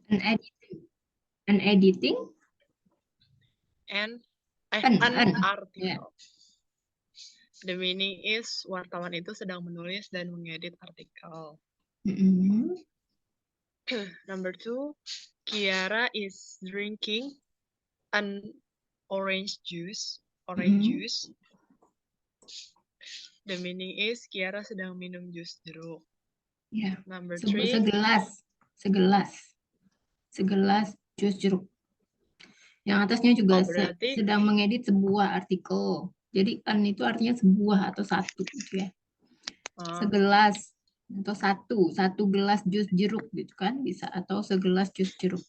An editing. An editing. An Ya. article. The meaning is wartawan itu sedang menulis dan mengedit artikel. Number 2, Kiara is drinking an orange juice. The meaning is Kiara sedang minum jus jeruk. Ya. Number 3, segelas jus jeruk. Yang atasnya juga berarti sedang mengedit sebuah artikel. Jadi an itu artinya sebuah atau satu gitu ya. Segelas atau satu gelas jus jeruk gitu kan bisa, atau segelas jus jeruk.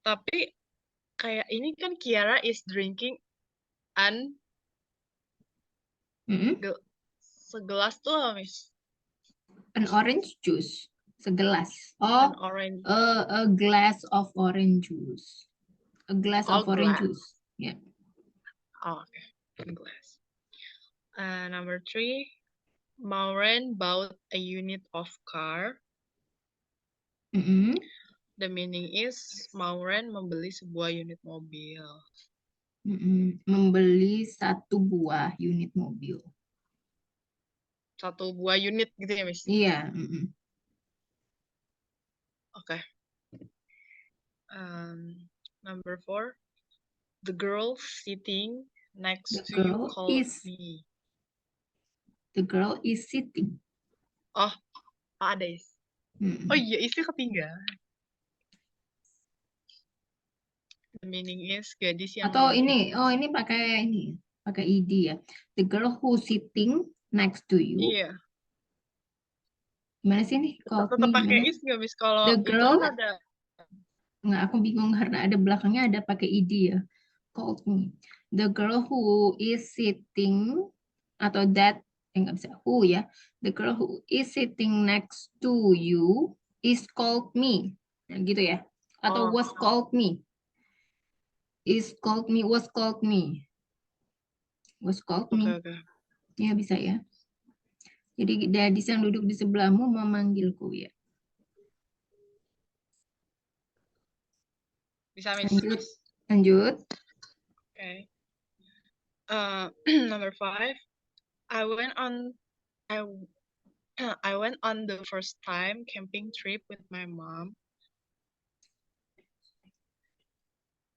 Tapi kayak ini kan Kiara is drinking an segelas tuh apa, Miss? An orange juice, segelas. An orange. A glass of orange juice. A glass of orange juice. Yeah. Okay. Glass. Number 3, Maureen bought a unit of car. The meaning is Maureen membeli sebuah unit mobil. Membeli satu buah unit mobil. Satu buah unit gitu ya, Miss? Iya. Okay. Number 4, the girl sitting next to you called me. The girl is sitting. Oh, ada is. Oh iya, isi ketinggalan. The meaning is gadis yang. Atau ini pakai id ya. The girl who sitting next to you. Iya. Gimana sih nih? Tetap pakai is nggak, Miss? Kalau the girl, itu kan ada. Nggak, aku bingung karena ada belakangnya ada pakai id ya. Called me. The girl who is sitting atau that nggak bisa who ya. The girl who is sitting next to you is called me. Nah, gitu ya. Atau was called me. Is called me, was called me. Was called me. Okay. Ya bisa ya. Jadi gadis yang duduk di sebelahmu memanggilku ya. Bisa, Miss. Lanjut. Okay. Number 5, I went on the first time camping trip with my mom.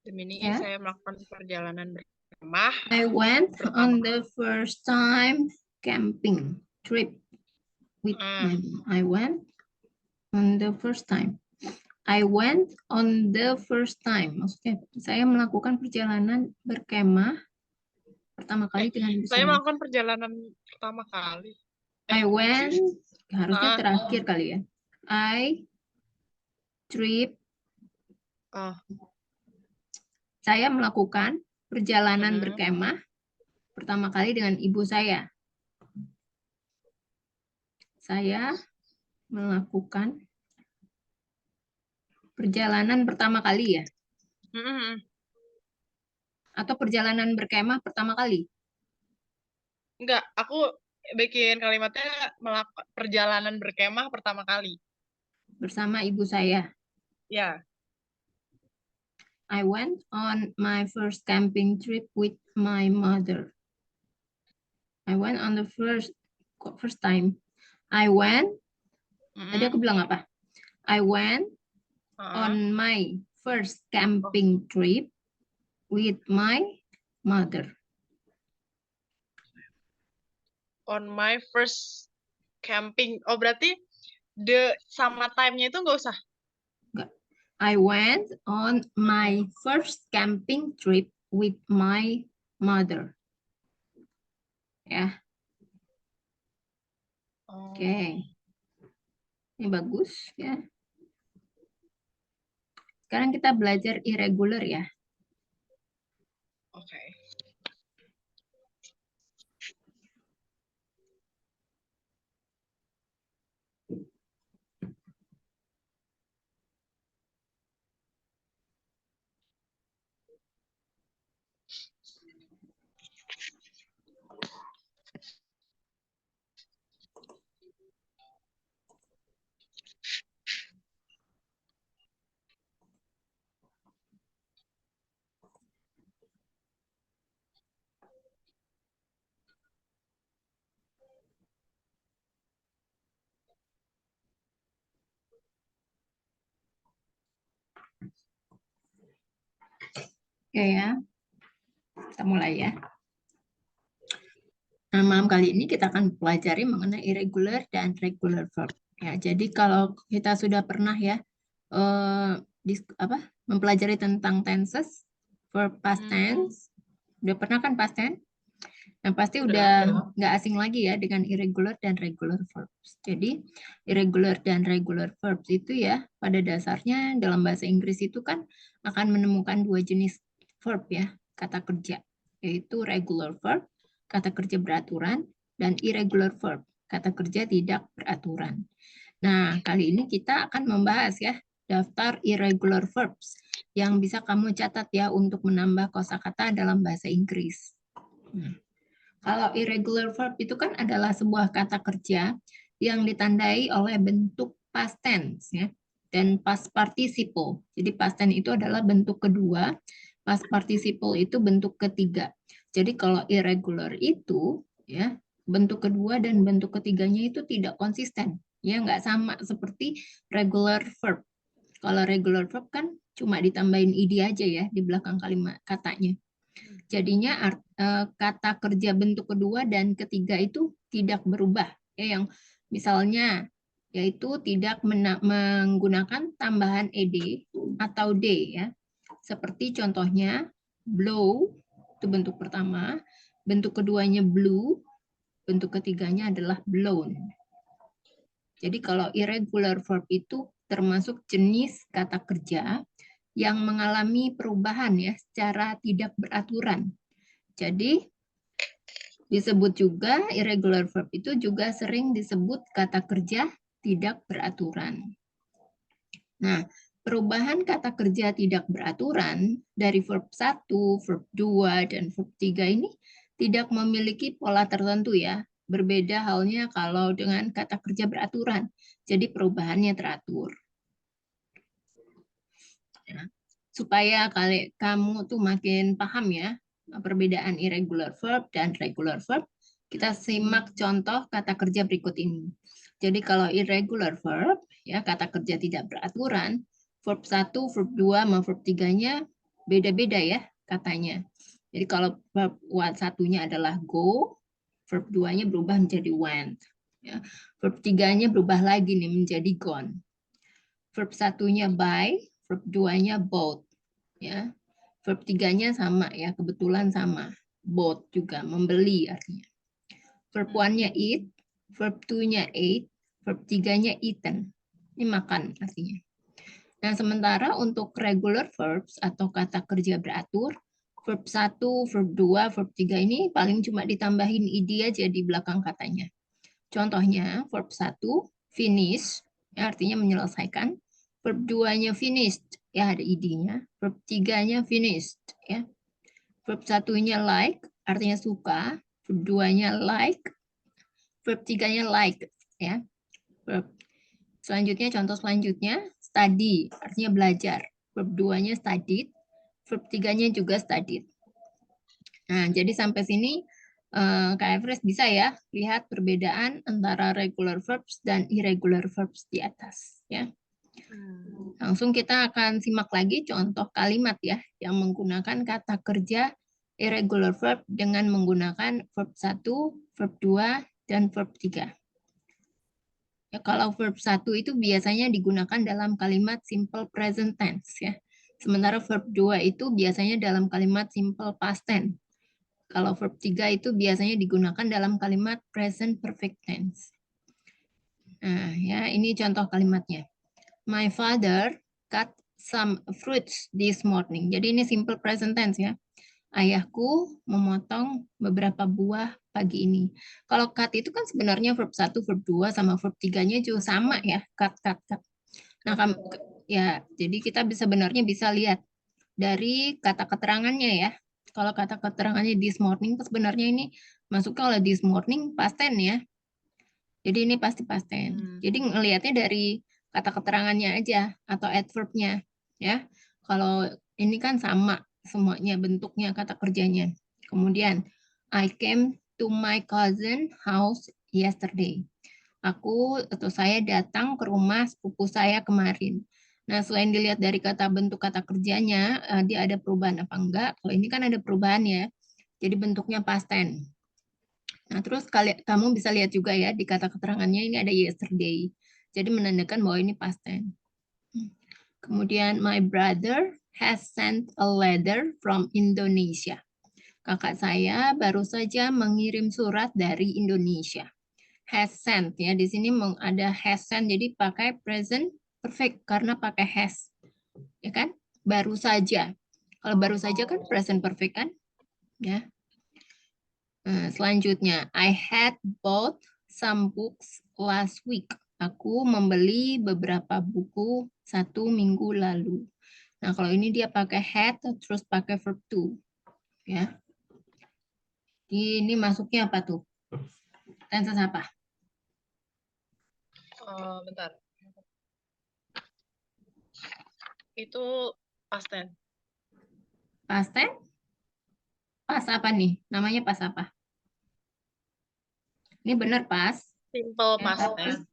The meaning is saya melakukan perjalanan berkemah. I went on the first time camping trip with my mom. I went on the first time. I went on the first time. Maksudnya saya melakukan perjalanan berkemah pertama kali dengan ibu saya. Melakukan perjalanan pertama kali. I went, harusnya terakhir kali ya. I trip. Saya melakukan perjalanan berkemah pertama kali dengan ibu saya. Saya melakukan perjalanan pertama kali ya? Atau perjalanan berkemah pertama kali? Enggak, aku bikin kalimatnya perjalanan berkemah pertama kali. Bersama ibu saya. Ya. I went on my first camping trip with my mother. I went on the first time. I went, tadi aku bilang apa? I went on my first camping trip with my mother. On my first camping. Oh, berarti the sama time-nya itu nggak usah? Enggak. I went on my first camping trip with my mother. Ya. Oke. Ini bagus ya. Sekarang kita belajar irregular ya. Oke. Oke ya, kita mulai ya. Nah, malam kali ini kita akan pelajari mengenai irregular dan regular verb. Ya, jadi kalau kita sudah pernah ya mempelajari tentang tenses, verb past tense, udah pernah kan past tense? Nah, pasti udah nggak asing lagi ya dengan irregular dan regular verbs. Jadi, irregular dan regular verbs itu ya, pada dasarnya dalam bahasa Inggris itu kan akan menemukan dua jenis verb ya, kata kerja, yaitu regular verb, kata kerja beraturan, dan irregular verb, kata kerja tidak beraturan. Nah, kali ini kita akan membahas ya, daftar irregular verbs yang bisa kamu catat ya untuk menambah kosakata dalam bahasa Inggris. Kalau irregular verb itu kan adalah sebuah kata kerja yang ditandai oleh bentuk past tense ya dan past participle. Jadi past tense itu adalah bentuk kedua, past participle itu bentuk ketiga. Jadi kalau irregular itu ya bentuk kedua dan bentuk ketiganya itu tidak konsisten, ya nggak sama seperti regular verb. Kalau regular verb kan cuma ditambahin id aja ya di belakang kalimat katanya. Jadinya kata kerja bentuk kedua dan ketiga itu tidak berubah. Ya, yang misalnya yaitu tidak menggunakan tambahan ed atau d ya. Seperti contohnya blow itu bentuk pertama, bentuk keduanya blue, bentuk ketiganya adalah blown. Jadi kalau irregular verb itu termasuk jenis kata kerja yang mengalami perubahan ya secara tidak beraturan. Jadi disebut juga irregular verb itu juga sering disebut kata kerja tidak beraturan. Nah, perubahan kata kerja tidak beraturan dari verb 1, verb 2, dan verb 3 ini tidak memiliki pola tertentu ya. Berbeda halnya kalau dengan kata kerja beraturan. Jadi perubahannya teratur. Ya. Supaya kamu tuh makin paham ya perbedaan irregular verb dan regular verb, kita simak contoh kata kerja berikut ini. Jadi kalau irregular verb, ya kata kerja tidak beraturan, verb 1, verb 2, sama verb 3-nya beda-beda ya katanya. Jadi kalau verb satunya adalah go, verb 2-nya berubah menjadi went. Ya. Verb 3-nya berubah lagi nih menjadi gone. Verb 1-nya buy, verb 2-nya bought. Ya. Verb 3-nya sama ya, kebetulan sama. Bought juga, membeli artinya. Verb 1-nya eat, verb 2-nya ate, verb 3-nya eaten. Ini makan artinya. Nah, sementara untuk regular verbs atau kata kerja beratur, verb 1, verb 2, verb 3 ini paling cuma ditambahin id aja di belakang katanya. Contohnya, verb 1, finish, ya, artinya menyelesaikan. Verb 2-nya finished, ya ada id-nya. Verb 3-nya finished, ya. Verb 1-nya like, artinya suka. Verb 2-nya like. Verb 3-nya like, ya. Verb selanjutnya, contoh selanjutnya, study, artinya belajar. Verb 2-nya studied. Verb 3-nya juga studied. Nah, jadi sampai sini Kak Everest bisa ya lihat perbedaan antara regular verbs dan irregular verbs di atas ya. Langsung kita akan simak lagi contoh kalimat ya yang menggunakan kata kerja irregular verb dengan menggunakan verb 1, verb 2, dan verb 3. Ya, kalau verb 1 itu biasanya digunakan dalam kalimat simple present tense ya. Sementara verb 2 itu biasanya dalam kalimat simple past tense. Kalau verb 3 itu biasanya digunakan dalam kalimat present perfect tense. Nah, ya ini contoh kalimatnya. My father cut some fruits this morning. Jadi ini simple present tense ya. Ayahku memotong beberapa buah pagi ini. Kalau cut itu kan sebenarnya verb 1, verb 2 sama verb 3-nya juga sama ya. Cut, cut, cut. Nah, ya, jadi kita sebenarnya bisa lihat dari kata keterangannya ya. Kalau kata keterangannya this morning, sebenarnya ini masuknya oleh this morning past tense ya. Jadi ini pasti past tense. Jadi ngelihatnya dari kata keterangannya aja atau adverb-nya ya. Kalau ini kan sama semuanya bentuknya kata kerjanya. Kemudian I came to my cousin house yesterday. Saya datang ke rumah sepupu saya kemarin. Nah, selain dilihat dari kata bentuk kata kerjanya, dia ada perubahan apa enggak? Kalau ini kan ada perubahan ya. Jadi bentuknya past tense. Nah, terus kamu bisa lihat juga ya di kata keterangannya ini ada yesterday. Jadi menandakan bahwa ini past tense. Kemudian my brother has sent a letter from Indonesia. Kakak saya baru saja mengirim surat dari Indonesia. Has sent ya, di sini ada has sent, jadi pakai present perfect karena pakai has, ya kan? Baru saja. Kalau baru saja kan present perfect kan? Ya. Selanjutnya, I had bought some books last week. Aku membeli beberapa buku 1 minggu lalu. Nah, kalau ini dia pakai had terus pakai verb to, ya. Ini masuknya apa tuh? Tenses apa? Bentar. Itu past tense. Past tense? Pas apa nih? Namanya pas apa? Ini benar pas. Simple Ya, past tapi tense.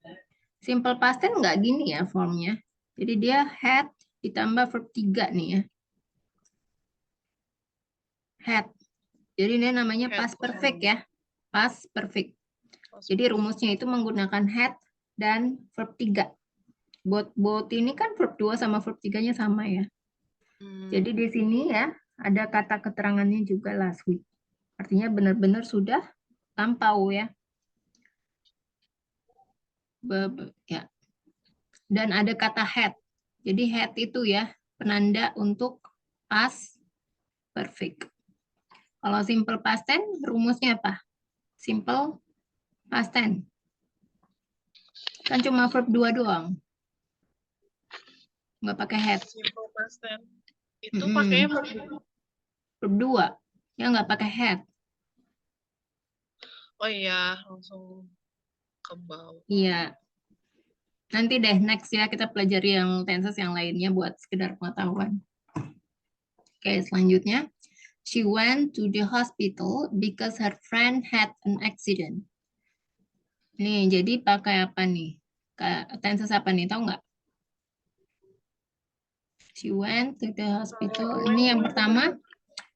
simple past tense nggak gini ya formnya. Jadi dia had ditambah verb 3 nih ya. Had. Jadi ini namanya Had. past perfect ya. Past perfect. Jadi rumusnya itu menggunakan had dan verb 3. Both ini kan verb 2 sama verb 3-nya sama ya. Jadi di sini ya ada kata keterangannya juga last week. Artinya benar-benar sudah lampau ya. Ya. Dan ada kata had. Jadi had itu ya penanda untuk past perfect. Kalau simple past tense rumusnya apa? Simple past tense. Kan cuma verb 2 doang. Nggak pakai had. Simple past tense. Itu pakainya Verb 2. Ya nggak pakai had. Oh iya, langsung ke bawah. Iya. Nanti deh next ya kita pelajari yang tenses yang lainnya buat sekedar pengetahuan. Oke, selanjutnya. She went to the hospital because her friend had an accident. Nih, jadi pakai apa nih? Tenses apa nih? Tahu nggak? She went to the hospital. Ini yang pertama.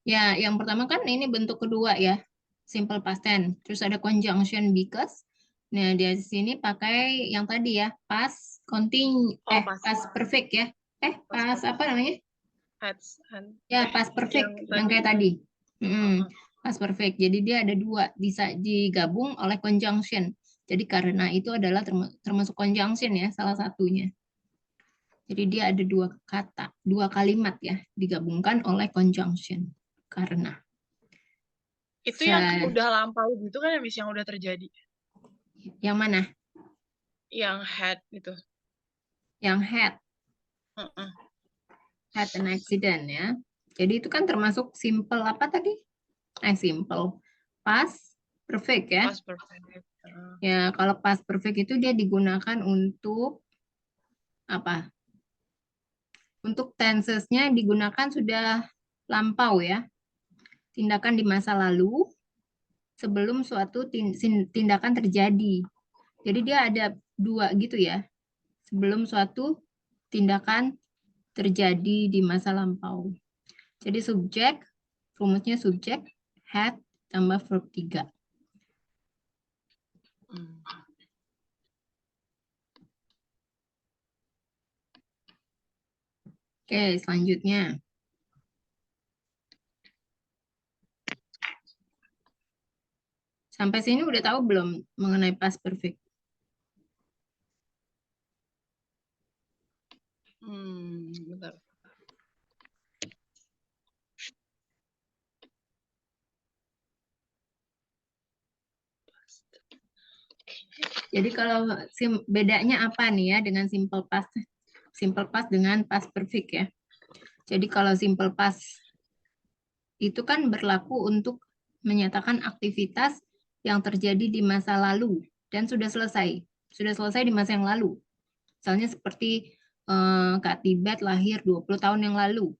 Ya, yang pertama kan ini bentuk kedua ya. Simple past tense. Terus ada conjunction because. Nah, di sini pakai yang tadi ya. Past continue. Past perfect ya. Past apa namanya? Ya, past perfect. Yang kayak tadi. Past perfect. Jadi dia ada dua. Bisa digabung oleh conjunction. Jadi karena itu adalah termasuk conjunction ya, salah satunya. Jadi dia ada dua kata, dua kalimat ya, digabungkan oleh conjunction. Karena. Itu yang udah lampau gitu kan ya, Miss, yang udah terjadi. Yang mana? Yang had itu. Yang had. Had an accident ya. Jadi itu kan termasuk simple apa tadi? Simple. Past perfect ya. Past perfect. Ya, kalau past perfect itu dia digunakan untuk apa? Untuk tensesnya digunakan sudah lampau ya. Tindakan di masa lalu sebelum suatu tindakan terjadi. Jadi dia ada dua gitu ya. Sebelum suatu tindakan terjadi di masa lampau. Jadi subjek, rumusnya subjek, had, tambah verb 3. Oke, selanjutnya. Sampai sini udah tahu belum mengenai past perfect? Bentar. Jadi kalau bedanya apa nih ya dengan simple past? Simple past dengan past perfect ya. Jadi kalau simple past itu kan berlaku untuk menyatakan aktivitas yang terjadi di masa lalu dan sudah selesai. Sudah selesai di masa yang lalu. Misalnya seperti Kak Tibet lahir 20 tahun yang lalu.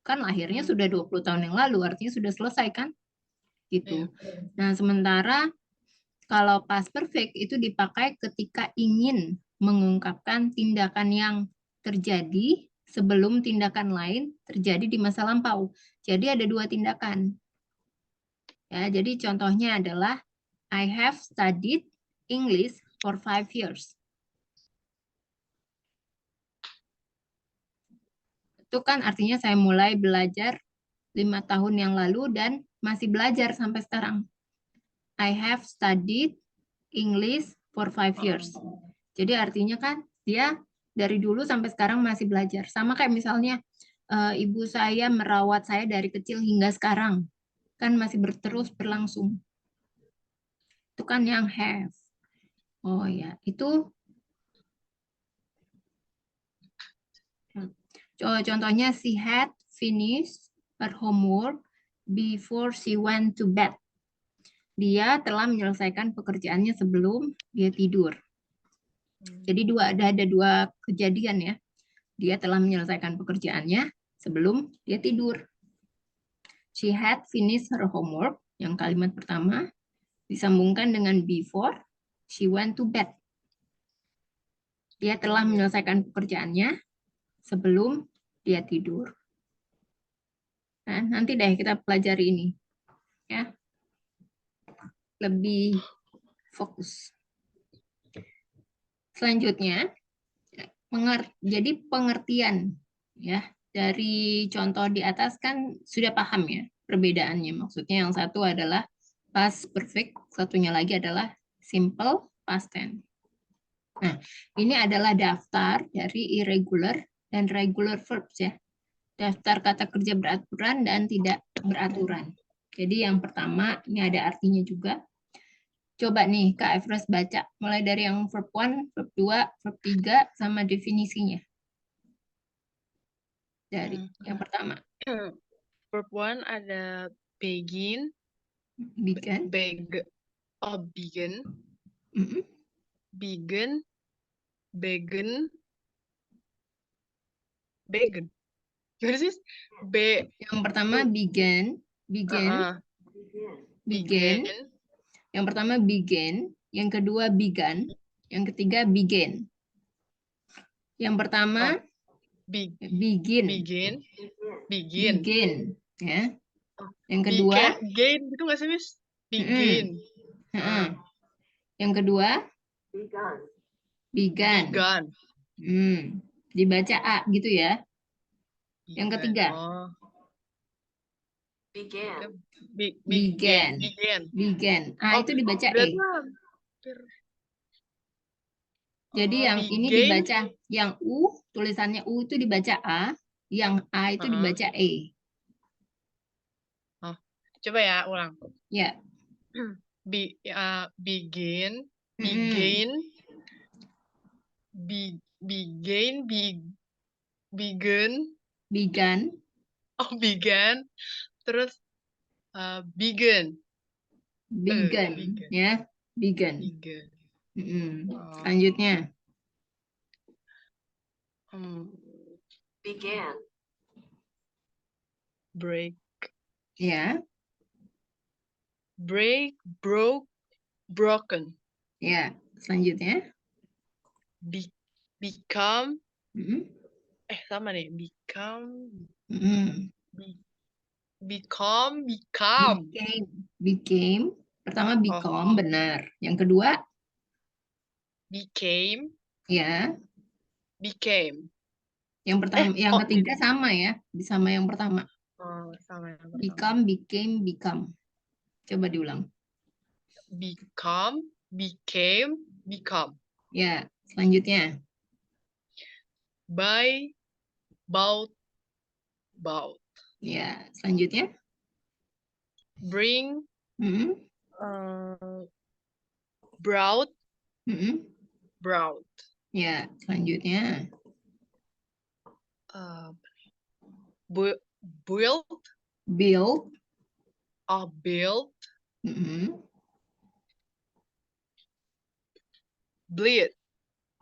Kan lahirnya sudah 20 tahun yang lalu, artinya sudah selesai kan? Gitu. Nah, sementara kalau past perfect itu dipakai ketika ingin mengungkapkan tindakan yang terjadi sebelum tindakan lain terjadi di masa lampau. Jadi ada dua tindakan. Ya, jadi contohnya adalah I have studied English for 5 years. Itu kan artinya saya mulai belajar 5 tahun yang lalu dan masih belajar sampai sekarang. I have studied English for 5 years. Jadi artinya kan dia dari dulu sampai sekarang masih belajar. Sama kayak misalnya ibu saya merawat saya dari kecil hingga sekarang. Kan masih terus berlangsung. Itu kan yang have. Oh ya, itu contohnya she had finished her homework before she went to bed. Dia telah menyelesaikan pekerjaannya sebelum dia tidur. Jadi ada dua kejadian ya. Dia telah menyelesaikan pekerjaannya sebelum dia tidur. She had finished her homework, yang kalimat pertama, disambungkan dengan before she went to bed. Dia telah menyelesaikan pekerjaannya sebelum dia tidur. Nah, nanti deh kita pelajari ini. Ya. Lebih fokus. Selanjutnya, jadi pengertian ya dari contoh di atas kan sudah paham ya perbedaannya. Maksudnya yang satu adalah past perfect, satunya lagi adalah simple past tense. Nah, ini adalah daftar dari irregular dan regular verbs ya. Daftar kata kerja beraturan dan tidak beraturan. Jadi yang pertama, ini ada artinya juga. Coba nih Kak Efros baca, mulai dari yang verb 1, verb 2, verb 3, sama definisinya. Dari yang pertama. Verb 1 ada begin. Begin. Begin. Begin. Begin. Gimana sih? Yang pertama begin. Yang pertama begin, yang kedua began, yang ketiga begin. Yang pertama begin. Ya. Yang kedua begin gitu nggak sih, Miss? Begin. Yang kedua began. Dibaca A gitu ya. Yang ketiga began. A itu dibaca E. Jadi yang ini dibaca, yang U, tulisannya U itu dibaca A, yang A itu dibaca E. Coba ya, ulang. Ya. Begin. Oh, began. Terus began. Ya. Began. Selanjutnya. Began. Break. Ya. Break, broke, broken. Ya. Selanjutnya. Become. Sama nih. Became. Pertama become, benar. Yang kedua? Became. Ya. Became. Yang pertama, yang ketiga sama ya, sama yang pertama. Sama yang pertama. Become, became, become. Coba diulang. Become, became, become. Ya, selanjutnya. Buy, bought, bought. Ya, selanjutnya. Bring, brought, brought. Ya, selanjutnya. Build. Build. Build. Bleed.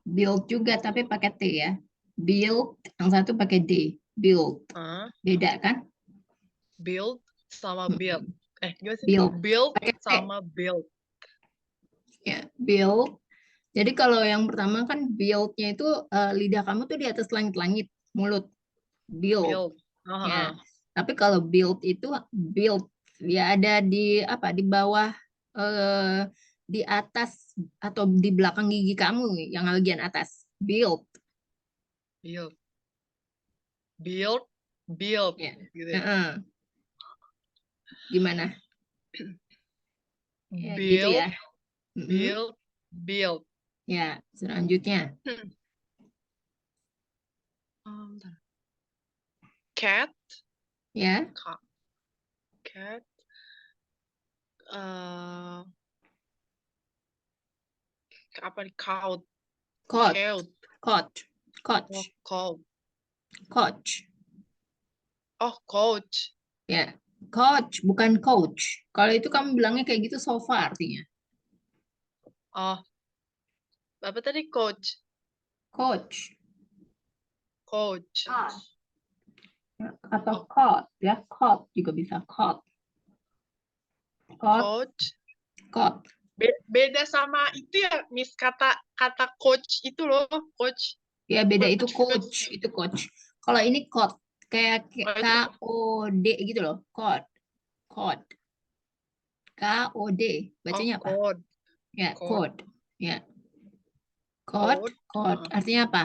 Build juga tapi pakai T ya. Build, yang satu pakai D. Build. Beda kan? Build sama build. Gimana sih? Build. Build sama build. Ya, build Jadi kalau yang pertama kan build-nya itu lidah kamu tuh di atas langit-langit, mulut. Build. Build. Ya. Heeh. Tapi kalau build itu build ya ada di apa? Di bawah di atas atau di belakang gigi kamu yang bagian atas. Build. Build. Build. Build. Ya. Gitu ya. Heeh. Gimana? Ya, gitu Build. ya. Mm-mm. Build. Build. Ya, selanjutnya. Bentar. Cat. Ya, Cat. eh apa nih? Cow. coach, Cow. coach, Oh, coach, cow. coach. Oh, coach. Ya, coach bukan coach. Kalau itu kamu bilangnya kayak gitu sofa artinya. Oh, apa tadi coach? Coach. Coach. Atau Oh, coat ya, coat juga bisa coat, coat, coach. coat. Beda sama itu ya, Miss, kata coach itu loh, coach. Ya beda itu Coach. coach, itu coach. Kalau ini coat kayak Oh, K itu O D gitu loh, coat, coat, K O D. Bacanya apa? code. Ya, Code. coat. Ya, coat, Code. coat. Artinya apa?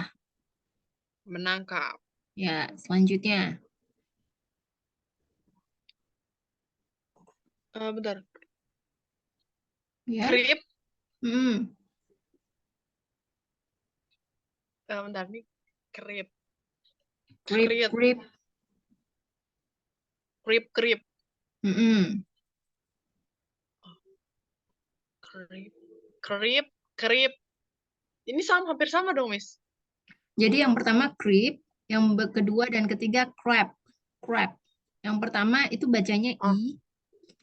Menangkap. Ya, selanjutnya. Bentar. Ya, Grip. hmm. Bentar nih. Grip. Grip, Grip. grip. Grip. Grip. Hmm. Grip. Grip. Grip. Ini hampir sama dong, Miss. Jadi yang pertama grip, yang kedua dan ketiga crab, crab. Yang pertama itu bacanya Oh, I,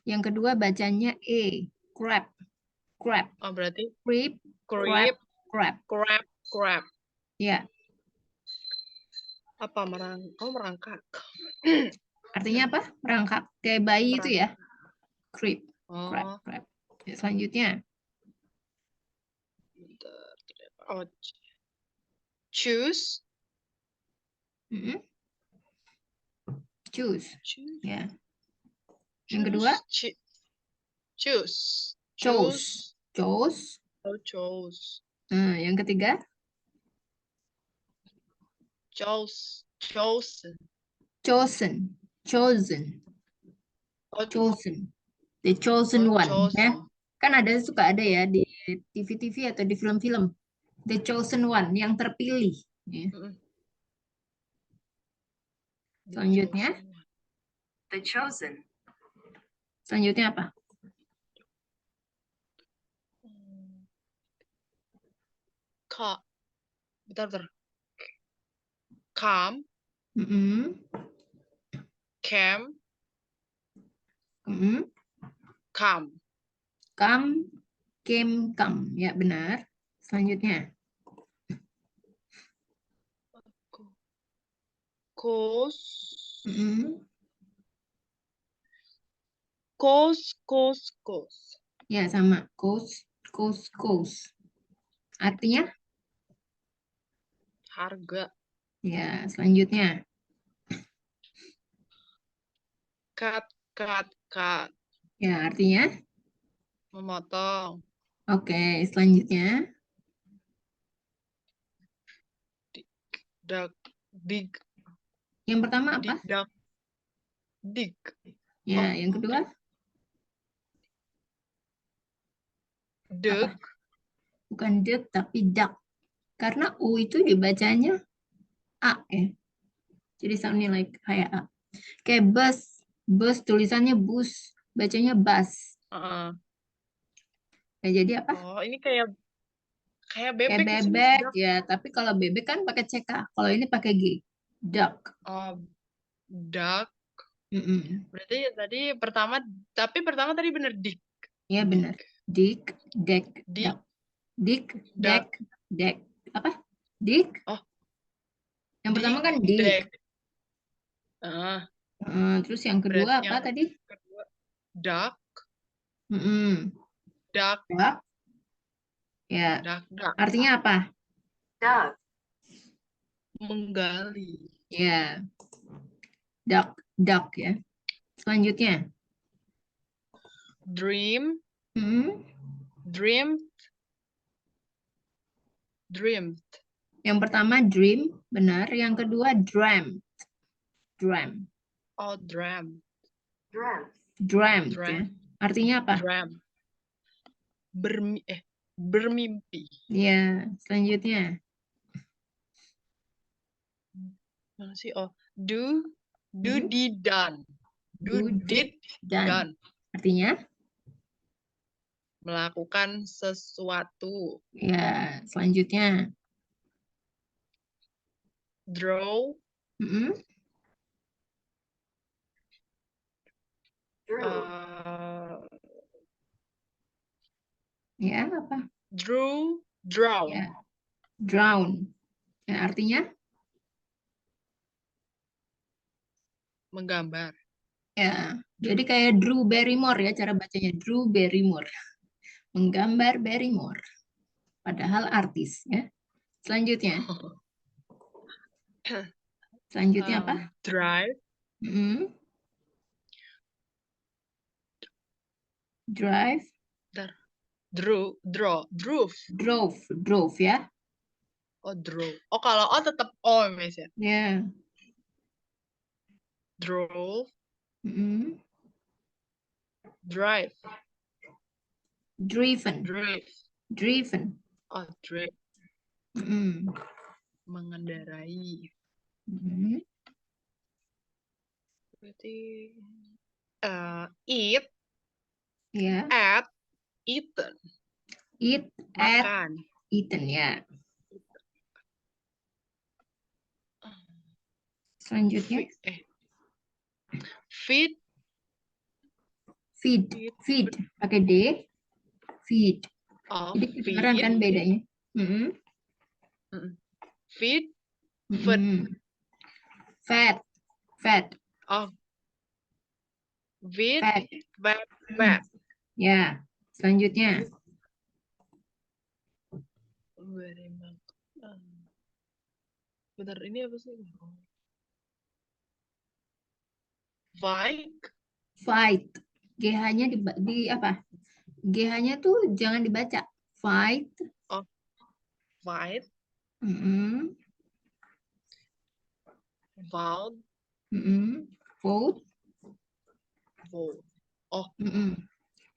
yang kedua bacanya E, crab, crab, oh berarti grip, crab, grip, crab. grab, grab. Ya, Apa merangkak. artinya apa? Merangkak kayak bayi itu ya, Merangkak. grip, crab, Oh, crab. Ya, selanjutnya, bentar. Oh, choose. mm-mm, choose. Choose. Ya, yang kedua Choose. Choose. chose, Choose. chose. Oh, chose. Yang ketiga Chose. Chosen. chosen, chosen, Oh, chosen. The chosen one, ya. chosen. Kan suka ada ya di TV-TV atau di film-film. The chosen one, yang terpilih. Ya. Mm-mm. The Selanjutnya, chosen one. the chosen. Selanjutnya apa? Ka. Bentar. Come. Mm-mm. Cam. Mm-mm. Come. Come, came, come. Ya, benar. Selanjutnya. Goes. Mm-mm. Goes. Ya, sama. Goes, goes, goes. Artinya? Harga. Ya, selanjutnya. Cut. Ya, artinya? Memotong. Oke, selanjutnya. Duck. Dig. Yang pertama apa? Duck. Dig. Oh, Ya, yang kedua? duck. Apa? Bukan duck, tapi duck. Karena U itu dibacanya A ya. Jadi soundnya like kayak A. Kayak bus. Bus tulisannya bus. Bacanya bus. Uh-uh. Ya, jadi apa? Oh, ini kayak Kayak bebek sih, Miss. bebek Duck. ya. Tapi kalau bebek kan pakai CK. Kalau ini pakai G. Duck. Oh, duck. Mm-mm. Berarti tadi pertama tadi bener dig. Ya Dig. benar. Dick, deck, Dig. duck. Dick, Duck. deck, deck. Apa? Dick. Oh, Yang pertama dig. kan dick. Deck. Terus yang kedua Berarti apa yang tadi? kedua duck. Mm-mm. Duck. Duck. Ya, Dak, dak. artinya apa? Dug. Menggali. Ya, duck, duck ya. Selanjutnya. Dream, Hmm, dreamed, dreamed. Yang pertama dream, benar. Yang kedua dreamt. Dream. Oh, dream, Dreamt. Dreamt ya. dream, Artinya apa? dream. Bermimpi. Ya, selanjutnya. Mana sih? Oh, do, Hmm, did, done. do, Did, done. done. Artinya? Melakukan sesuatu. Ya, selanjutnya. Draw, Hmm, Drew. Ya, apa? draw. Ya, drown. Ya, artinya? Menggambar. Ya, jadi kayak Drew Barrymore ya cara bacanya. Drew Barrymore. Menggambar Barrymore. Padahal artis ya. Selanjutnya. Selanjutnya apa? Drive, Hmm, Drive. drove. Drove ya. Oh, drove. Oh, kalau O tetap O, Miss ya. Ya. Drove, Hmm, drive, Driven. drive. Driven. Oh, drive. Hmm, Mengendarai. hmm, Berarti eat, Ya. at, eaten. Eat, at, Makan. eaten ya. Selanjutnya. Feed, Feed. Feed. Pakai D. Feed. oh, Jadi kedengaran kan feed, bedanya. Hmm, feed, food. hmm. Fat. Fat. Oh, feed, Fat. fat. Ya. Selanjutnya. Bentar, ini apa sih? Fight, Fight. GH-nya di apa? GH-nya tuh jangan dibaca. Fight. fight, Mm-mm. vote, Mm-mm. Vote. vote. Oh, Mm-mm.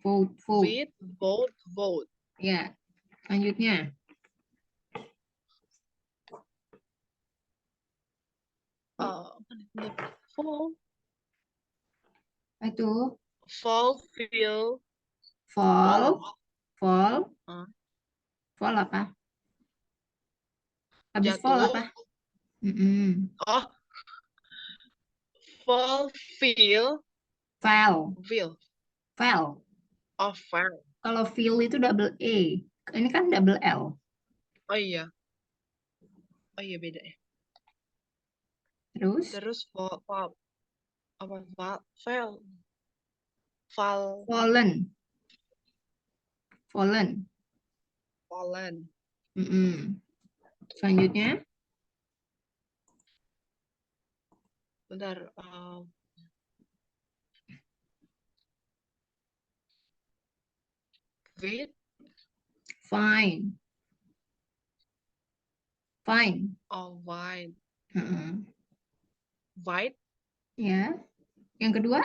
Vote. Vote. feed, vote. Ya. Selanjutnya. Fall, Itu feel, fall. Fall. Uh. Fall apa? Habis fall jatuh. apa? Mm-mm. Oh, fall, feel, Fell. feel. Fell. Oh, fell. Kalau feel itu double E. Ini kan double L. Oh iya. Oh iya, beda ya. Terus Terus apa? Fell. Fall, fallen. Fallen. fallen. Mm-mm. Selanjutnya. Bentar. Wait. Fine. Fine. Oh, white. Mm-mm. White. Ya. Yang kedua.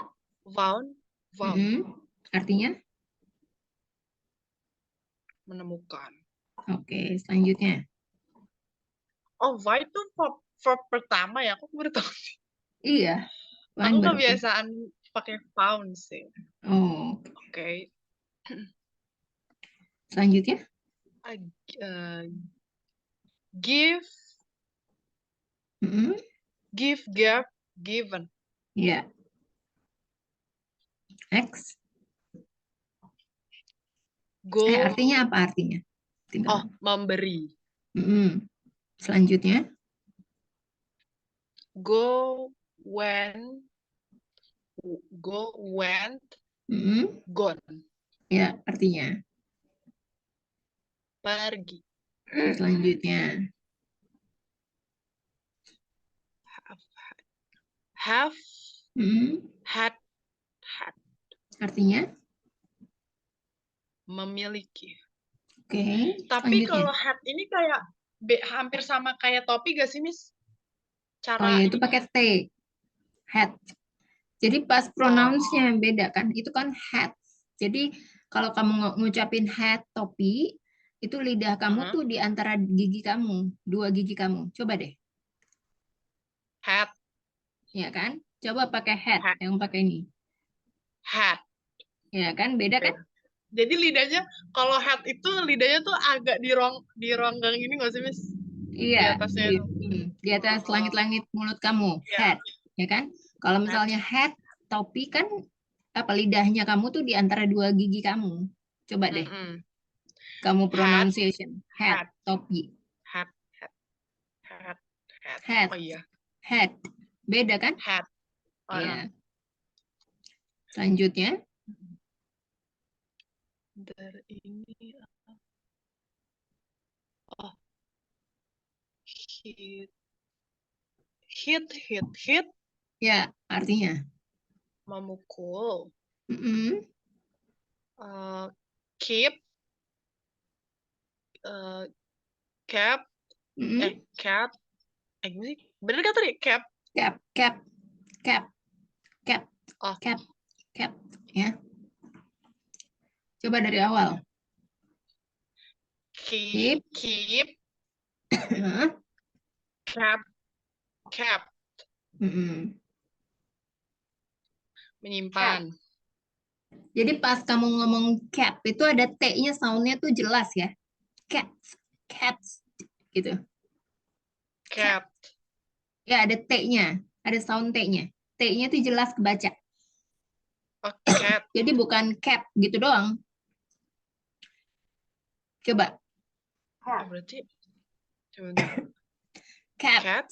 Found. Mm-mm. Artinya? Menemukan. Oke, selanjutnya. Oh, white tuh verb pertama ya. Aku baru tahu sih. Iya. Aku Fine baru. kebiasaan pakai found sih. Oh, Oke. selanjutnya. Give, Mm-mm. given. Ya. Next. Go. Artinya apa artinya? Oh, memberi. Mm-mm. Selanjutnya. Go, went, Mm-mm. gone. Ya, artinya. Pergi. Selanjutnya. Have, Mm-mm. had, Artinya? memiliki. Oke. Tapi Selanjutnya. kalau had ini kayak hampir sama kayak topi gak sih, Miss? Oh Cara ya, itu pakai T. Had. Jadi pas pronounce-nya yang beda kan. Itu kan had. Jadi kalau kamu ngucapin had topi, itu lidah kamu tuh di antara gigi kamu. 2 gigi kamu. Coba deh. had, Ya kan? Coba pakai had Had. yang pakai ini. had. Ya kan? Beda kan? Jadi lidahnya, kalau had itu lidahnya tuh agak di ronggang ini nggak sih, Miss? Iya, atasnya di, itu. di atas langit-langit mulut kamu, Iya. head, ya kan? Kalau misalnya head, topi kan apa lidahnya kamu tuh di antara 2 gigi kamu. Coba deh, Mm-mm. kamu pronunciation, head, Had. topi, Had, had. head, Oh iya, head, beda kan? had. Oh, Ya. Selanjutnya, Dari ini, oh, hit, ya artinya, memukul. Mm-mm. Keep, cap, Mm-mm. cat, gimana sih? Bener gak tadi? Cap, Cap, cap, cap, cap, Oh. cap, cap, ya. Coba dari awal. keep, Hah? cap, Mm-mm. menyimpan. Jadi pas kamu ngomong cap itu ada T-nya soundnya tuh jelas ya. Cats, cats gitu. Cat, Ya ada T-nya, ada sound T-nya. T-nya tuh jelas kebaca. oh, cat, Jadi bukan cap gitu doang. Coba oh, berarti coba bentar. cap, Cat,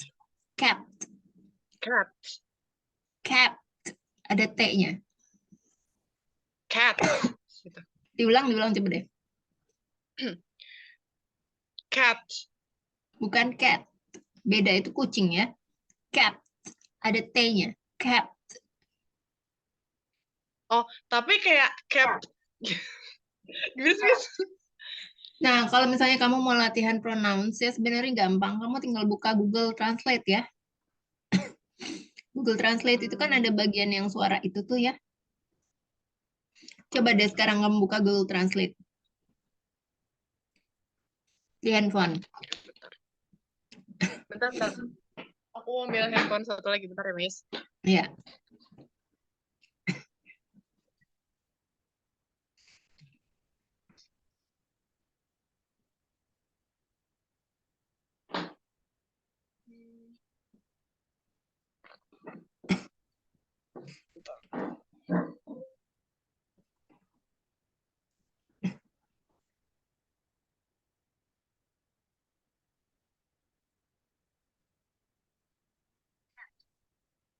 cap, cat, cap. Ada T-nya. cat, gitu. Diulang coba deh. Cat, Bukan cat. Beda itu kucing ya. Cap. Ada T-nya. Cap. oh, tapi kayak cap. Gimana sih, Miss? Nah, kalau misalnya kamu mau latihan pronounce ya sebenarnya gampang. Kamu tinggal buka Google Translate ya. Google Translate itu kan ada bagian yang suara itu tuh ya. Coba deh sekarang kamu buka Google Translate di handphone. Bentar. Aku mau ambil handphone satu lagi, bentar ya, Miss. Iya.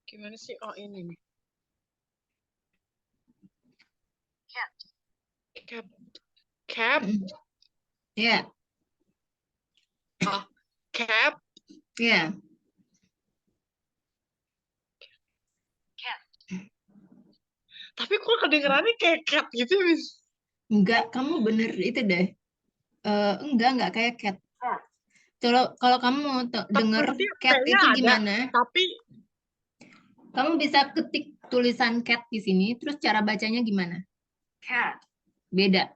Gimana sih? Oh, ini nih. Cap, Iya. oh, cap, Iya. tapi kok kedengerannya kayak cat gitu, Miss? Enggak, kamu bener itu deh. Enggak kayak cat. Kalau kamu mau denger Berarti cat P-nya itu ada, gimana? tapi Kamu bisa ketik tulisan cat di sini, terus cara bacanya gimana? Cat. Beda.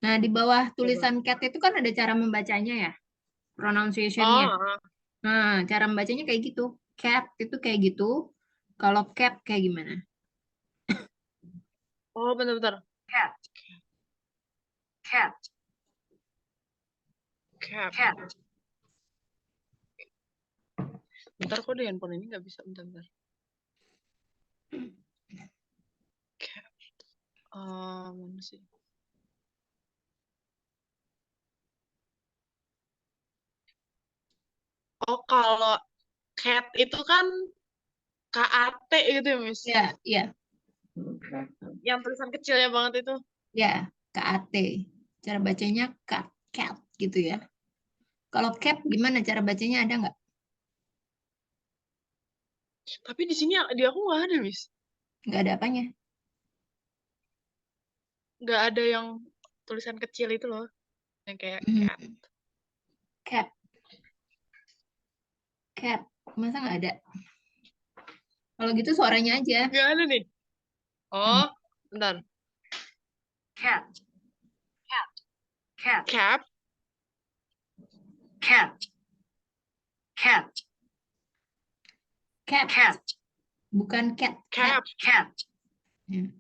Nah, di bawah tulisan cat itu kan ada cara membacanya ya, pronunciation-nya. oh, Nah, cara membacanya kayak gitu. Cat itu kayak gitu. Kalau cat kayak gimana? oh, bentar. Cat. Cat. Cap. Cat. Bentar, kok di handphone ini nggak bisa. Bentar. Cap. Mana sih? Oh, kalau cat itu kan KAT gitu ya, Miss? Ya, ya, Yang tulisan kecilnya banget itu. ya, KAT. Cara bacanya cat gitu ya. Kalau cap gimana cara bacanya, ada nggak? Tapi di sini di aku nggak ada, Miss. Nggak ada apanya. Nggak ada yang tulisan kecil itu loh. Yang kayak Mhm. cat. Cap. Cap. Masa nggak ada? Kalau gitu suaranya aja. Nggak ada nih. Oh, bentar. cat, cat, cat, Cap, cat, cat, Cat. cat, Bukan cat. cap, cat, Ya.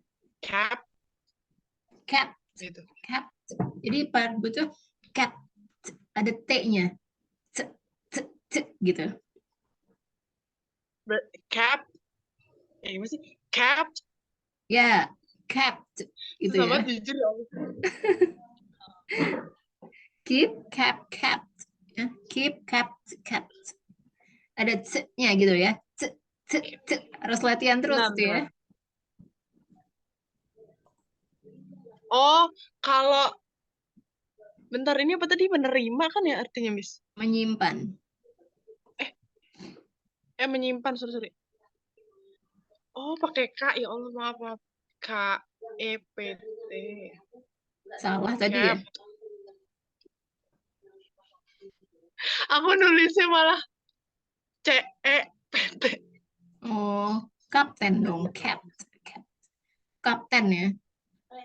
cap, Cat. gitu. Cat. Jadi part betul cat. Ada T-nya. Gitu. Cap, gimana sih? Cap, Ya, cat gitu susah ya. banget jujur ya Allah. Keep, cap. Ya. Keep, cat. Ada C-nya gitu ya. C. Harus latihan terus Bentar, tuh ya. bentar. Oh, kalau bentar ini apa tadi menerima kan ya artinya, Miss? Menyimpan. Menyimpan, sorry. Oh, pakai K, ya Allah, maaf. K, E, P, T. Salah tadi ya. Cap. Aku nulisnya malah C, E, P, T. Oh, kapten dong. Kapten ya.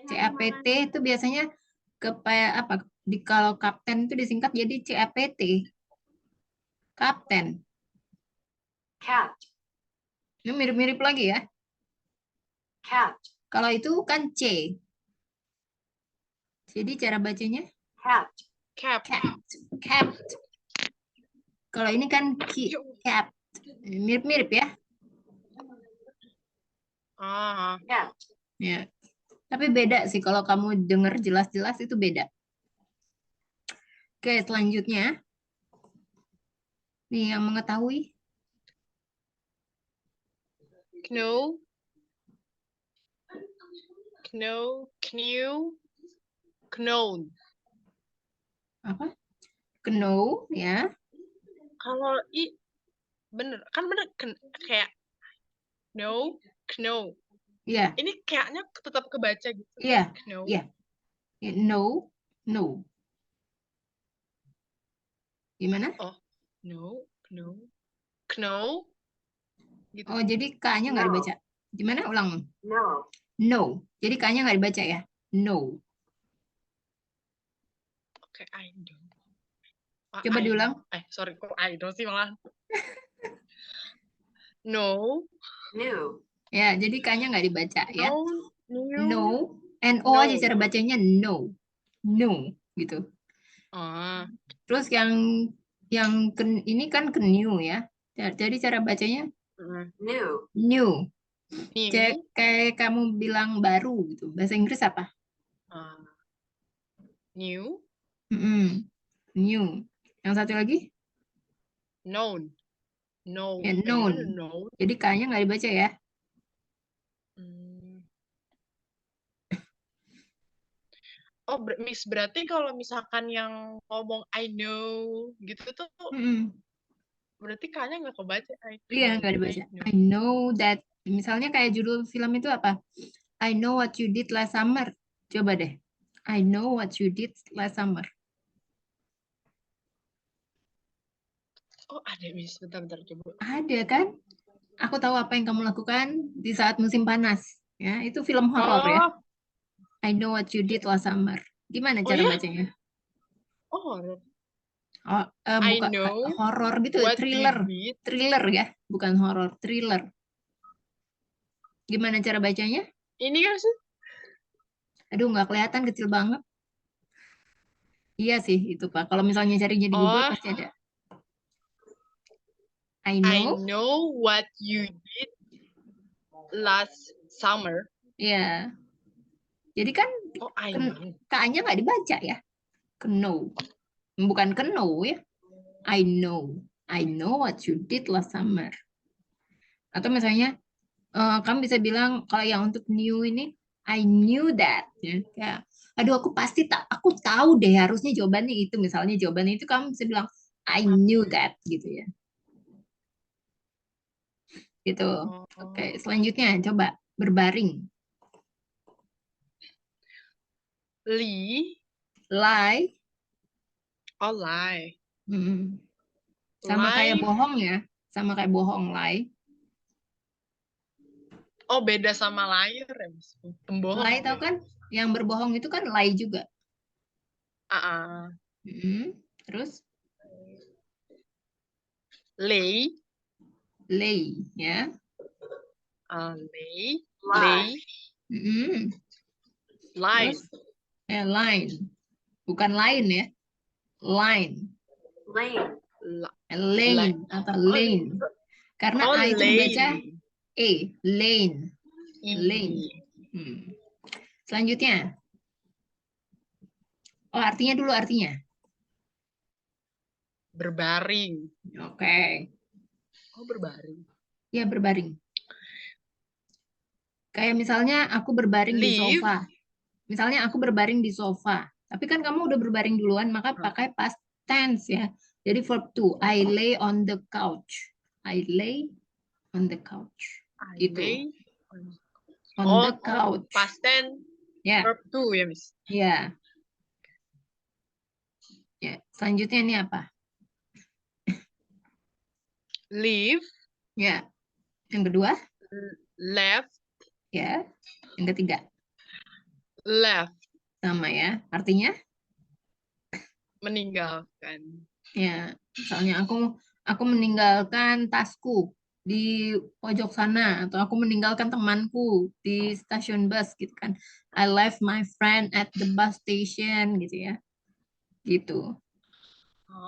CAPT itu biasanya apa? Kalau kapten itu disingkat jadi CAPT. Kapten. cat, Ini mirip-mirip lagi ya. cat, Kalau itu kan C. Jadi cara bacanya cat, Cap. cat. Kalau ini kan cap. Mirip-mirip ya. Ah, cat, Ya. Tapi beda sih kalau kamu dengar jelas-jelas itu beda. Oke, selanjutnya. Nih yang mengetahui. Kno, Knew, known. Apa? Know ya. Kalau bener kayak know, know. Iya, Ini kayaknya tetap kebaca gitu. iya, Know. iya. Ya, know. Gimana? Oh, know, gitu. Oh, jadi K-nya nggak No. dibaca. Gimana? Ulang. no, No. Jadi K-nya nggak dibaca ya. No. Oke, I don't. Coba diulang. Sorry, kok I don't sih malah. No, new, Ya, jadi K-nya nggak dibaca ya. new. No. N-O aja No. cara bacanya no. No. Gitu. Ah, Terus ini kan new ya. Jadi cara bacanya new, new. new. Kayak kamu bilang baru gitu. Bahasa Inggris apa? New, Mm-mm. New. Yang satu lagi? known. No. Ya, Gimana known. known? Jadi K-nya nggak dibaca ya. Oh, Miss, berarti kalau misalkan yang ngomong I know gitu tuh Mm-mm. berarti kayaknya nggak kebaca. Iya, nggak dibaca. I know that. Misalnya kayak judul film itu apa? I know what you did last summer. Coba deh. I know what you did last summer. Oh, ada, Miss. Bentar coba. Ada kan? Aku tahu apa yang kamu lakukan di saat musim panas. Ya, itu film horor ya. I know what you did last summer. Gimana Oh cara ya? bacanya? Oh, horor. Oh, I bukan know horor gitu, what thriller. you did. Thriller ya, bukan horor, thriller. Gimana cara bacanya? Ini kan sih? Aduh, nggak kelihatan, kecil banget. Iya sih, itu Pak. Kalau misalnya carinya di Google Oh, pasti ada. I I know. know what you did last summer. Ya. Jadi kan Oh, I know. K-nya nggak dibaca ya. Know. Bukan know ya. I know. I know what you did last summer. Atau misalnya kamu bisa bilang kalau yang untuk new ini I knew that. Ya, kayak, aduh aku tahu deh harusnya jawabannya itu. Misalnya jawabannya itu kamu bisa bilang I knew that gitu ya. Gitu. Oh, Oke, selanjutnya coba berbaring. Lee. Lie. Oh, lie. Mm-mm. Sama kayak Lie. bohong ya. Sama kayak bohong, lie. Oh, beda sama liar ya, Miss. Pembohong Lie tau ya. kan? Yang berbohong itu kan lie juga. Ah, Mm-mm. Terus lay. lay ya. Lay. Lie. Lay. Mm-mm. Line. Terus line. Bukan lain ya. Line. Lane. Lane atau lane. Karena Oh, A itu dibaca lane. lane. Lane. Ini. Selanjutnya. Oh, artinya dulu artinya. Berbaring. Oke. Oh, berbaring. Ya, berbaring. Kayak misalnya aku berbaring di Leave. sofa. Misalnya aku berbaring di sofa. Tapi kan kamu udah berbaring duluan, maka pakai past tense ya. Jadi verb to. I lay on the couch. I lay on the couch. I Gitu. lay On the couch. past tense. Ya, Verb to ya, Miss. ya. Ya, selanjutnya ini apa? Leave. Ya. Yang kedua, Left. ya. Yang ketiga, Left. sama ya. Artinya, Meninggalkan. ya, misalnya aku meninggalkan tasku di pojok sana atau aku meninggalkan temanku di stasiun bus gitu kan. I left my friend at the bus station gitu ya. Gitu.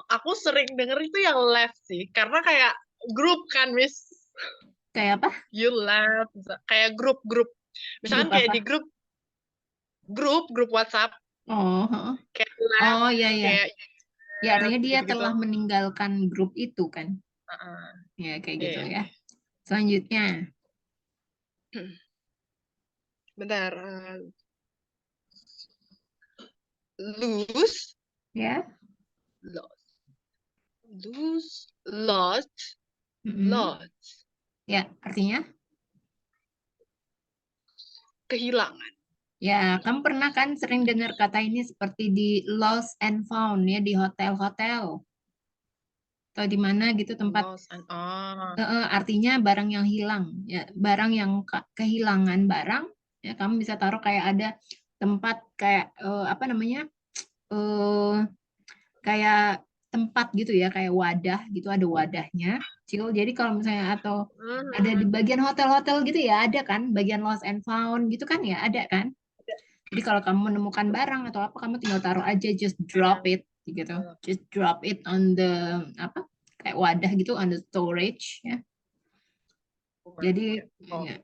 Aku sering denger itu yang left sih. Karena kayak grup kan, Miss. Kayak apa? You left. Kayak grup-grup. Misalkan Grup kayak apa? di grup WhatsApp. Oh, heeh. Kayak left. Oh, iya ya. Kayak Ya, artinya dia gitu-gitu. telah meninggalkan grup itu kan. Uh-uh. Ya, kayak gitu Iya. ya. Selanjutnya, Bentar. Lose. ya. Lost. Lose. Lost. Mm-mm. Lost. Ya, artinya? Kehilangan. Ya, kamu pernah kan sering dengar kata ini seperti di lost and found ya di hotel-hotel atau di mana gitu tempat Lost and artinya barang yang hilang ya, barang yang kehilangan barang ya kamu bisa taruh kayak ada tempat kayak apa namanya? Kayak tempat gitu ya, kayak wadah gitu, ada wadahnya kecil. Jadi kalau misalnya atau ada di bagian hotel-hotel gitu ya, ada kan bagian lost and found gitu kan ya, ada kan. Jadi kalau kamu menemukan barang atau apa, kamu tinggal taruh aja, just drop it gitu. Just drop it on the apa? Kayak wadah gitu, on the storage ya. Jadi ya.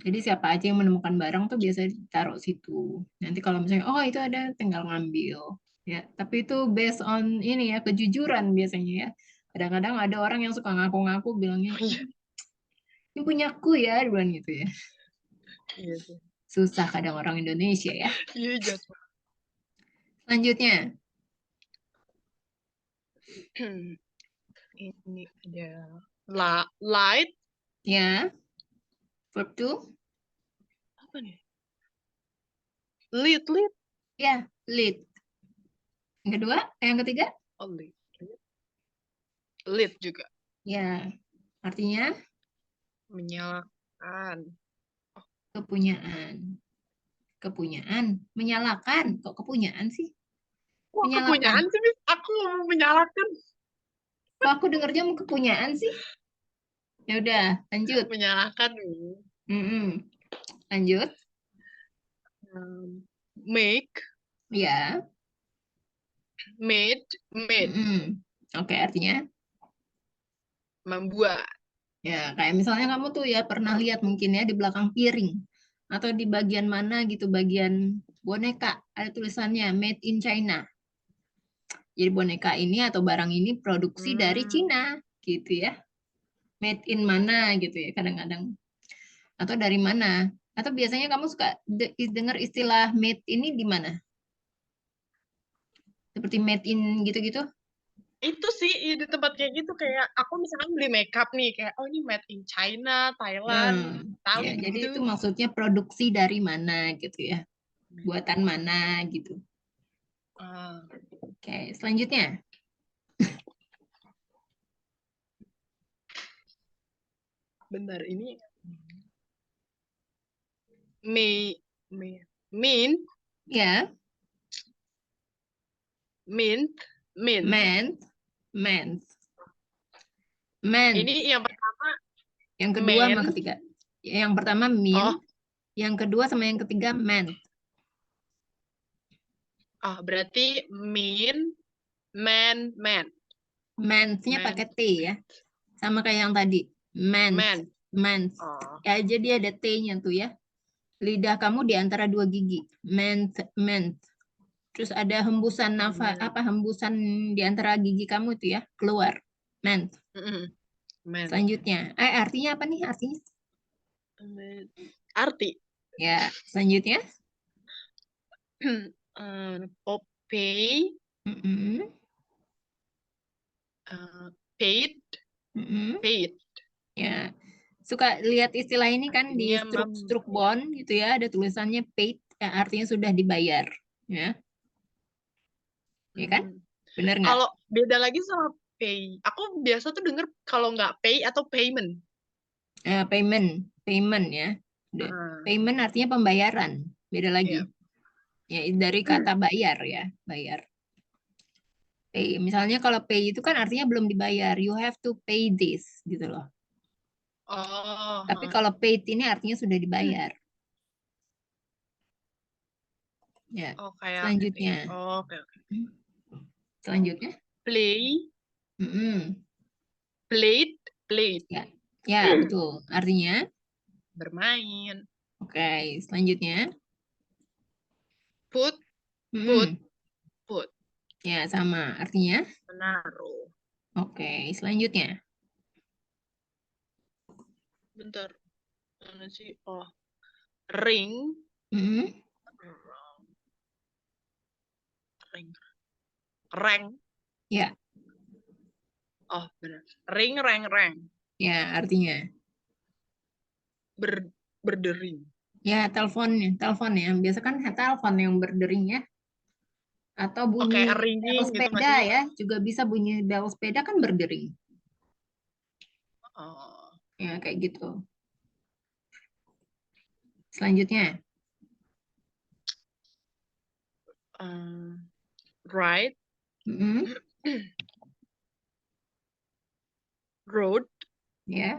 Jadi siapa aja yang menemukan barang tuh biasanya ditaruh situ. Nanti kalau misalnya oh itu ada tinggal ngambil ya. Tapi itu based on ini ya kejujuran biasanya ya. Kadang-kadang ada orang yang suka ngaku-ngaku bilangnya ini punyaku ya, bilang gitu ya. Iya sih. Susah kadang orang Indonesia ya. Iya jatuh. Selanjutnya. Ini ada light. Ya. Verb to. Apa nih? Lead. Ya, lead. Yang kedua, yang ketiga? Oh, lead. Lead juga. Ya, artinya menyalakan. kepunyaan. Kepunyaan, menyalakan. Kok kepunyaan sih? Kok Menyalakan. kepunyaan sih, Miss? Aku mau menyalakan. Kok aku dengernya mau kepunyaan sih? Ya udah, lanjut. Menyalakan. Lanjut. Make. Ya. Made. Oke, artinya? Membuat. Ya, kayak misalnya kamu tuh ya pernah lihat mungkin ya di belakang piring. Atau di bagian mana gitu, bagian boneka. Ada tulisannya Made in China. Jadi boneka ini atau barang ini produksi dari Cina. Gitu ya. Made in mana gitu ya kadang-kadang. Atau dari mana. Atau biasanya kamu suka dengar istilah made ini di mana? Seperti made in gitu-gitu? Itu sih di tempat kayak gitu, kayak aku misalkan beli makeup nih, kayak oh ini made in China, Thailand, Ya, Itali jadi itu gitu. maksudnya produksi dari mana gitu ya. Buatan mana gitu. Ah, Oke, selanjutnya. bentar ini me me mint Ya, mint mint. meant, meant, meant. Ini yang pertama Yang kedua sama men. ketiga. Yang pertama mean, Oh, yang kedua sama yang ketiga meant. berarti mean man. Meant-nya Man, pakai T ya. Sama kayak yang tadi. Meant, man. meant. Oh, Ya, jadi ada T-nya tuh ya. Lidah kamu di antara dua gigi. Meant, meant. Terus ada hembusan nafas, man. hembusan di antara gigi kamu itu ya, keluar. Meant. Mm-mm. Man. Selanjutnya. Artinya apa nih artinya? Man. Arti Ya, selanjutnya. pay, Mm-mm, paid, mm-mm. paid. Ya, suka lihat istilah ini kan di Artinya struk bond gitu ya, ada tulisannya paid, artinya sudah dibayar, ya, ya kan? Hmm. Bener nggak? Kalau beda lagi sama pay, aku biasa tuh denger kalau nggak pay atau payment. Payment, payment ya. Ah, Payment artinya pembayaran, beda iya. lagi. Ya, dari kata bayar ya, bayar. Pay. Misalnya kalau pay itu kan artinya belum dibayar, you have to pay this gitu loh. Oh, Tapi kalau paid ini artinya sudah hmm. dibayar. Ya, Oh kayak pay. selanjutnya. Oh, oke. Selanjutnya. Play, Mm-mm. played, played. Ya, ya betul. Artinya, Bermain. oke, selanjutnya. Put, put, Mm-mm. put. Ya, sama. Artinya, Menaruh. oke, selanjutnya. Bentar. Mana sih? Oh, ring, Mm-mm. ring, rank. Ya, Oh, benar. Ring, rang. ya, artinya. Berdering. Ya, telepon ya. Biasa kan telepon yang berdering ya. Atau Oke, bunyi bel ringing gitu nggak sepeda sih? ya. Juga bisa bunyi bel sepeda kan berdering. Oh, Ya, kayak gitu. Selanjutnya. right, Mm-mm. road. Ya,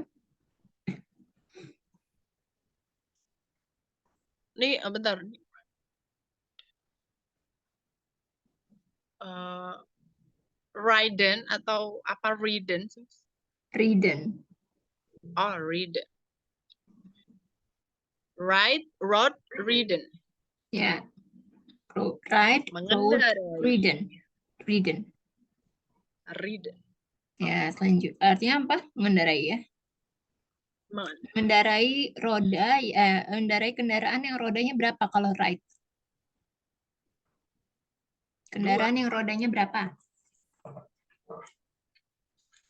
Nih, bentar. Uh, Riden atau apa Riden sih? ridden. Oh, Riden. Ride, road, Riden. Ya, ride, road, Mengendarai. ridden. Ridden. Riden. Ya, selanjutnya. Artinya apa? Mengendarai ya. Mengendarai roda, mengendarai kendaraan yang rodanya berapa kalau ride? Dua. Kendaraan yang rodanya berapa?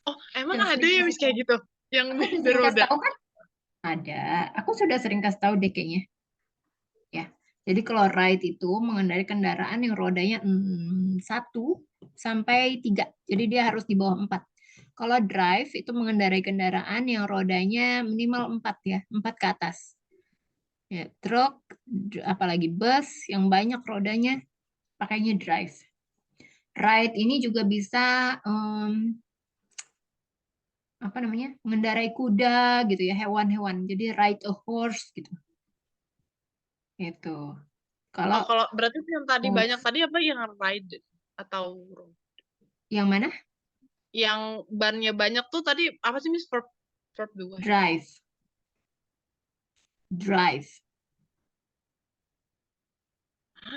Oh, emang Yang ada sering ya kasih Miss tahu. kayak gitu? Yang Aku udah sering kasih beroda. tahu kan? Ada. Aku sudah sering kasih tahu deh kayaknya. Ya. Jadi kalau ride itu mengendarai kendaraan yang rodanya 1 sampai 3. Jadi dia harus di bawah 4. Kalau drive itu mengendarai kendaraan yang rodanya minimal 4 ya, 4 ke atas. Ya, truk, apalagi bus yang banyak rodanya pakainya drive. Ride ini juga bisa apa namanya, mengendarai kuda gitu ya, hewan-hewan. Jadi ride a horse gitu. Itu. Kalau Oh, kalau berarti yang tadi banyak horse, tadi apa yang ride atau yang mana? yang bannya banyak tuh tadi apa sih Miss verb 2? Drive, drive,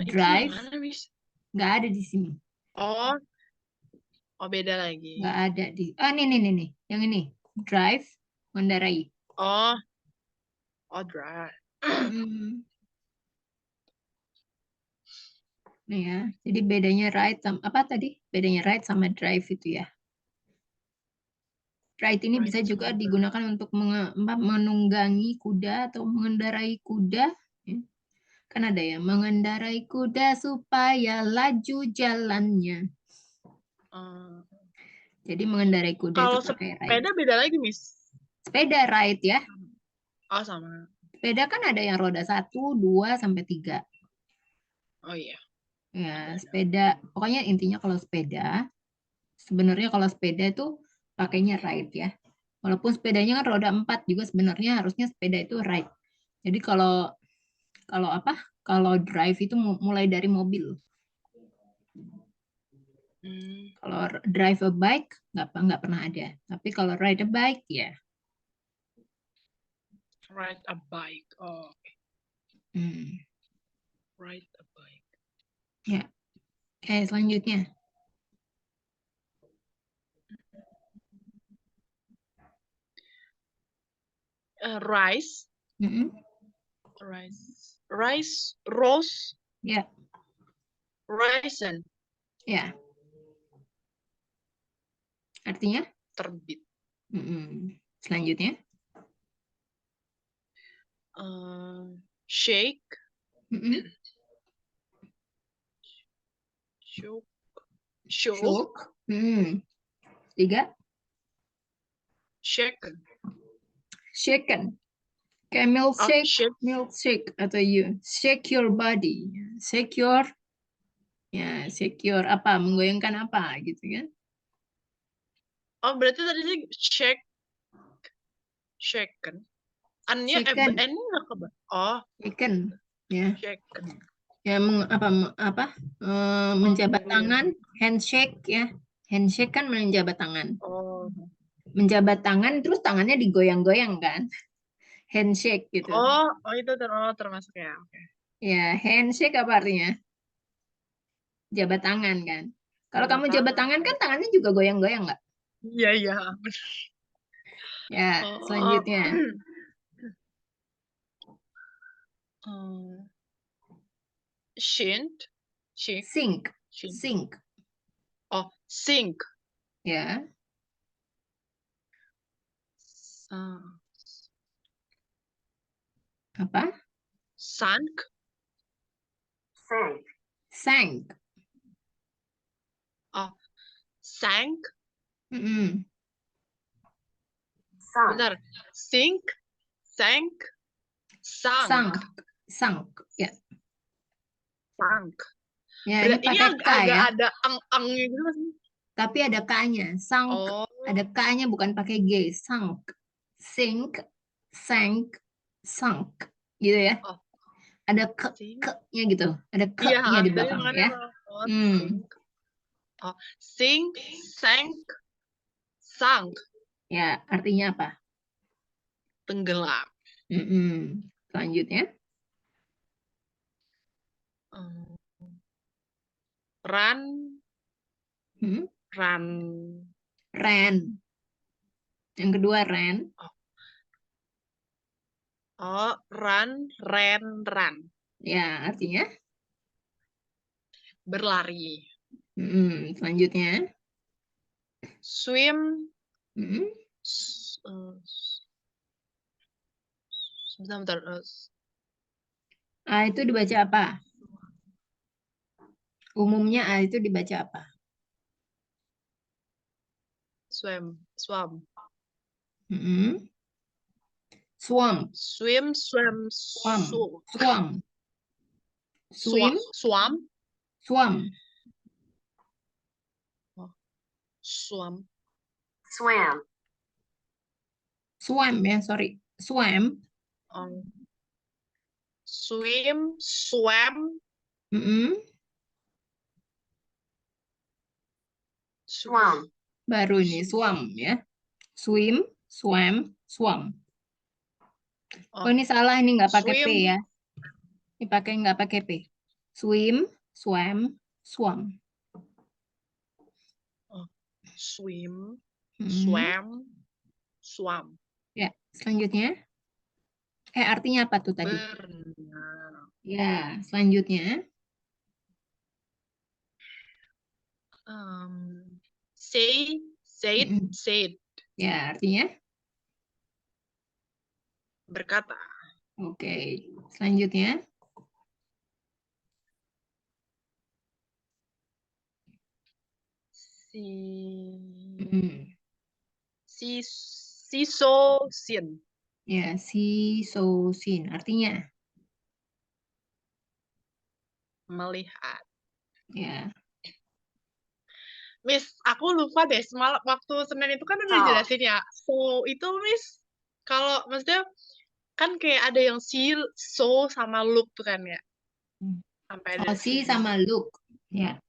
Itu yang drive. mana Miss? Nggak ada di sini. Oh, oh beda lagi. Nggak ada di. Nih. Yang ini. Drive, mengendarai. Oh, oh drive. Hmm. Nih ya, jadi bedanya ride sama apa tadi? Bedanya ride sama drive itu ya. Ride ini bisa Ride juga sama digunakan untuk menunggangi kuda atau mengendarai kuda. Ya. Kan ada ya, mengendarai kuda supaya laju jalannya. eh, Jadi mengendarai kuda itu kalau pakai ride. sepeda beda lagi, Miss. Sepeda ride ya. Oh, sama. Sepeda kan ada yang roda 1, 2, sampai 3. Oh iya. Ya, sepeda. Pokoknya intinya kalau sepeda, sebenarnya kalau sepeda itu pakainya ride ya. Walaupun sepedanya kan roda 4 juga sebenarnya harusnya sepeda itu ride. Jadi kalau kalau apa? Kalau drive itu mulai dari mobil. Hmm, Kalau drive a bike nggak pernah ada. Tapi kalau ride a bike ya. ride a bike. Oh, Hmm. ride a bike. Ya. Oke, selanjutnya. Rice, Mm-mm. rose, Ya, raisin, ya. Artinya? terbit. Mm-mm. Selanjutnya. Shake, Mm-mm. shook, Shook. Mm. 3. shaken. Shaken. Kayak Oh, milkshake atau you shake your body, shake your shake your apa, menggoyangkan apa gitu kan? Oh, berarti tadi sih shaken. N-nya Shaken, N-nya nggak keba. Oh, shaken, ya, shaken. ya menjabat Oh, iya. tangan, handshake ya, handshake kan menjabat tangan, Oh, menjabat tangan terus tangannya digoyang-goyang kan, handshake gitu, oh itu termasuk ya. Oke. ya handshake apa artinya? Jabat tangan kan? Kalau Jabat kamu jabat tangan. tangan kan tangannya juga goyang-goyang nggak? Iya, iya. Ya, Oh, selanjutnya. shint, shink, Sink, shink. sink, Oh, sink. ya, Uh, apa? Sank, Sank. Sank. oh, sank. Mm-mm. Sunk. Bentar, sink, sank, sunk, Sunk, sunk, ya, sunk. ya ini Ini pakai K agak ya, ada ang-angnya gitu nggak sih? tapi ada K-nya. Sunk, Oh, ada K-nya bukan pakai G. Sunk, sink, sank, sunk, gitu ya. oh, Ada sink. ke-nya gitu, ada Iya, ke-nya di tadi belakang makanya ya. oh, Hmm, sink. Oh, sink, sank, sunk. ya artinya apa? Tenggelam. Mm-mm. Selanjutnya, Um, run, hmm? run. Ran. Yang kedua ran. Oh, run, run. Ya artinya. Berlari. Selanjutnya. Swim, Mm-mm. Bentar, A itu dibaca apa? Umumnya A itu dibaca apa? swim, swam. Mm-mm. Swamp, Swim, swam, swam, swam, swim, swam, swam, swam. Swam. swam ya, sorry, swam. Swim, swam, Mm-mm. Swam. Baru ini swam ya, swim, swam, swam. Oh ini salah, ini nggak pakai P swim, ya, ini nggak pakai P. Swim, swam, swam. swim, Mm-mm. swam, swam. Ya, selanjutnya Artinya apa tuh tadi? Berenang. Ya, selanjutnya. Say, said, Mm-mm. said. Ya, artinya? Berkata. Oke. Selanjutnya. Mm-mm. Si so sin. Ya, si, so, sin. Artinya? Melihat. Ya. Miss, aku lupa deh semalam waktu Senin itu kan udah So. jelasin ya. So itu Miss, kalau maksudnya kan kayak ada yang si, so sama look tuh kan ya. Sampai ada Oh, si si. sama look. Ya.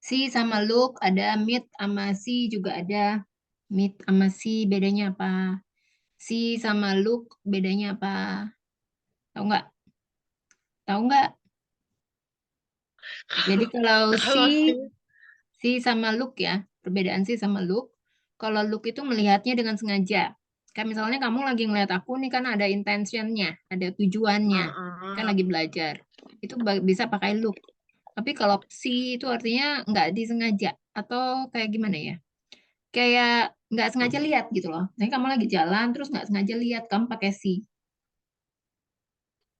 Si sama look ada, meet sama si juga ada. Meet sama si bedanya apa? Si sama look bedanya apa? Tahu nggak? Tahu nggak? Jadi kalau Kalau si, si sama look ya, perbedaan si sama look. Kalau look itu melihatnya dengan sengaja. Kayak misalnya kamu lagi ngeliat aku nih kan ada intentionnya, ada tujuannya. Kan lagi belajar. Itu bisa pakai look. Tapi kalau si itu artinya nggak disengaja. Atau kayak gimana ya? Kayak nggak sengaja lihat gitu loh. Jadi kamu lagi jalan terus nggak sengaja lihat, kamu pakai si.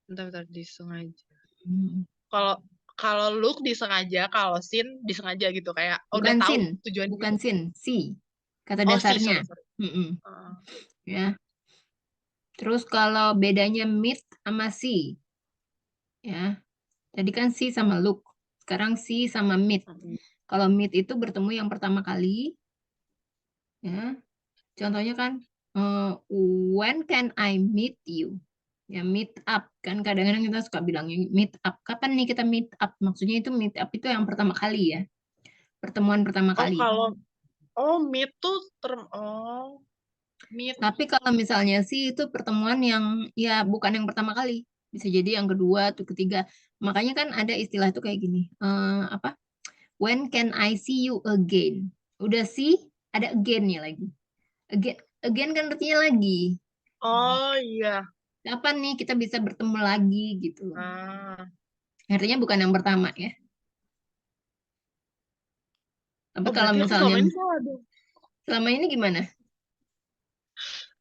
bentar disengaja. Hmm. Kalau kalau look disengaja, kalau sin disengaja gitu kayak udah Bukan tahu sin, tujuannya bukan gitu. sin, si. Kata Oh si, dasarnya. sorry sorry. Mm-mm. Uh, Ya. Terus kalau bedanya meet sama si, ya. Tadi kan si sama look. Sekarang si sama meet. Kalau meet itu bertemu yang pertama kali, ya. Contohnya kan, when can I meet you? Ya, meet up. Kan kadang-kadang kita suka bilangnya meet up. Kapan nih kita meet up? Maksudnya itu meet up itu yang pertama kali ya. Pertemuan pertama oh kali. kalau meet tuh term meet. Tapi kalau misalnya sih itu pertemuan yang ya bukan yang pertama kali. Bisa jadi yang kedua atau ketiga. Makanya kan ada istilah itu kayak gini. Apa? When can I see you again? Udah sih, ada again-nya lagi. Again, again kan artinya lagi. Oh iya. Kapan nih kita bisa bertemu lagi gitu. Ah. Artinya bukan yang pertama ya. Tapi Oh kalau berarti aku misalnya selama ini salah dong. selama ini gimana?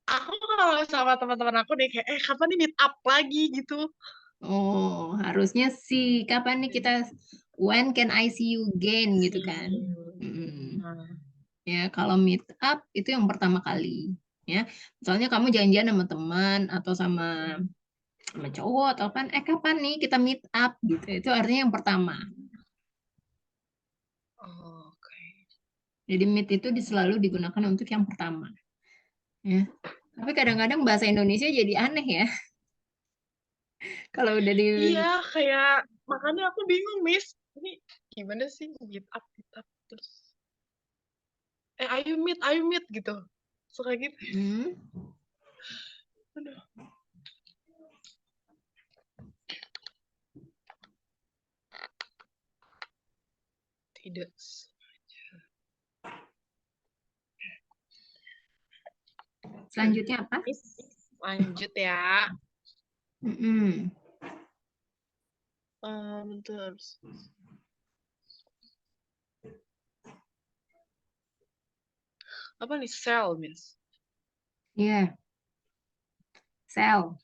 Aku kalau sama teman-teman aku nih kayak kapan nih meet up lagi gitu. Oh, harusnya sih. Kapan nih kita, when can I see you again gitu Si. kan. Mm. Nah. Ya, kalau meet up itu yang pertama kali. Ya, misalnya kamu janjian sama teman atau sama cowok atau apa, kapan nih kita meet up gitu. Itu artinya yang pertama. Oh, oke. Jadi meet itu selalu digunakan untuk yang pertama. Ya. Tapi kadang-kadang bahasa Indonesia jadi aneh ya. Kalau udah di Iya, kayak makanya aku bingung, Miss. Ini gimana sih meet up terus. Ayo meet gitu. Suka gitu. Hmm. Aduh. Tidak. Selanjutnya apa? Miss, lanjut ya. Mm-mm. Terus. Apa nih sell, Miss? Iya, sell,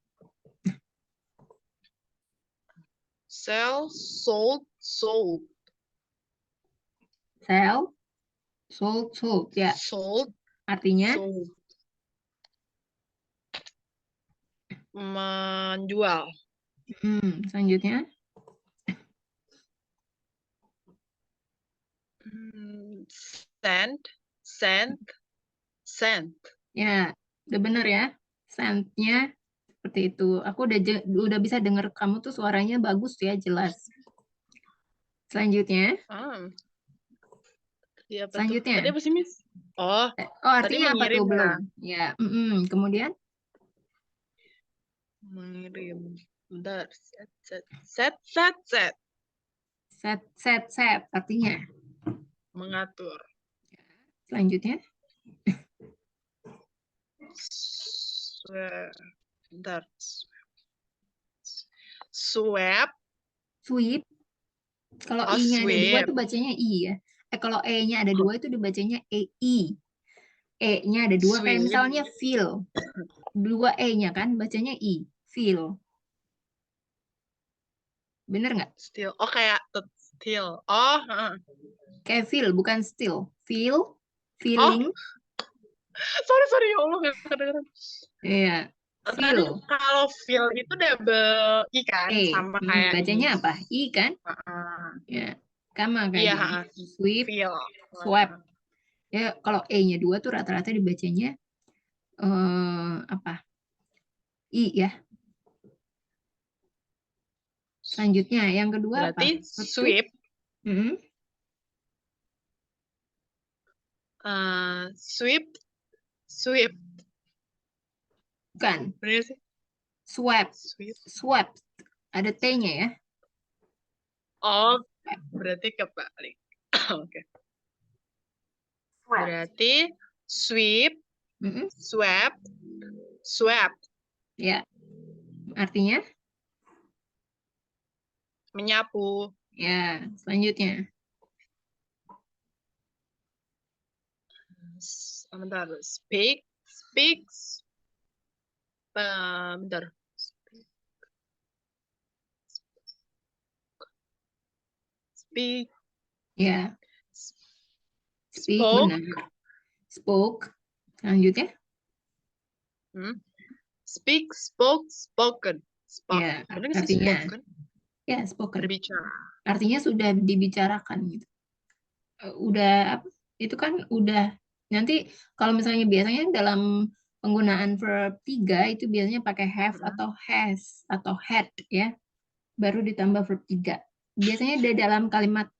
Sell, sold, sold. sell, sold, sold. Ya, Sold, artinya sold. Menjual. selanjutnya. Send, send, send. Ya, udah bener ya. Send-nya seperti itu. Aku udah bisa dengar kamu tuh suaranya bagus ya, jelas. Selanjutnya, Ah, iya apa tuh? Tadi selanjutnya. apa sih, Miss? Oh, Oh, tadi artinya apa mengirim tuh ya. belum? Ya, kemudian Mengirim. Bentar. Set, set, set, set, set. set, set, set. Artinya. Mengatur. Selanjutnya, Se- Bentar. Sweep. Sweep. Kalau Oh, I-nya ada dua sweep. tuh bacanya I ya. Kalau E-nya ada dua itu dibacanya E-I. E-nya ada dua, kayak Sweep. misalnya feel. Dua E-nya kan bacanya I. Feel. Bener nggak? Still. Oh, kayak still. Oh, Kayak feel, bukan still. Feel, Oh, feeling. sorry ya Allah nggak kedengeran. Iya, Tadi feel. kalau feel itu double I kan, E. sama kayak Bacanya apa? I kan? Heeh. Ya, sama kayak Iya, gini. Sweep, feel. swipe. Ya, kalau E-nya dua tuh rata-rata dibacanya apa? I ya. Selanjutnya, yang kedua Berarti apa? Verb two. sweep. Mm-mm. Sweep. Sweep. Bukan. Bener sih? Swept. Sweep. Swept. Ada T-nya ya. Oh, berarti kebalik. Oke. Swept. Berarti sweep, Mm-mm. swept, swept. Ya. Artinya? Menyapu. Ya, selanjutnya. Bentar. Speak, speaks. Bentar. Speak, Ya, speak spoke. benar. Spoke. Selanjutnya? Speak, spoke, spoken. Ya, Bener nggak sih artinya? spoken? Ya, spoken. Berbicara. Artinya sudah dibicarakan gitu. Udah apa? Itu kan udah nanti kalau misalnya biasanya dalam penggunaan verb 3 itu biasanya pakai have atau has atau had ya. Baru ditambah verb 3. Biasanya ada dalam kalimat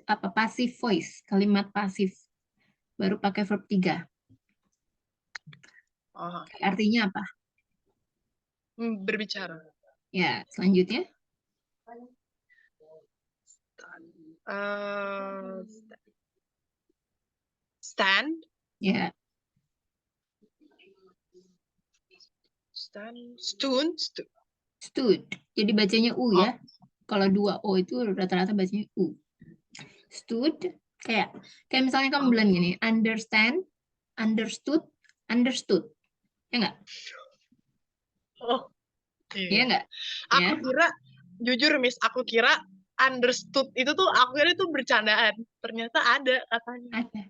apa passive voice, kalimat pasif. Baru pakai verb 3. Oh, Artinya apa? berbicara. Ya, selanjutnya. Stand. Ya, Stand. Stood. stood. Jadi bacanya U ya. Kalau 2 O itu rata-rata bacanya U. Stood. Kayak misalnya kamu bilang gini, understand, understood, understood. Ya enggak? Oh, Ya iya. enggak? Aku Ya. kira, jujur Miss, aku kira understood itu tuh aku kira itu bercandaan. Ternyata ada katanya. Ada.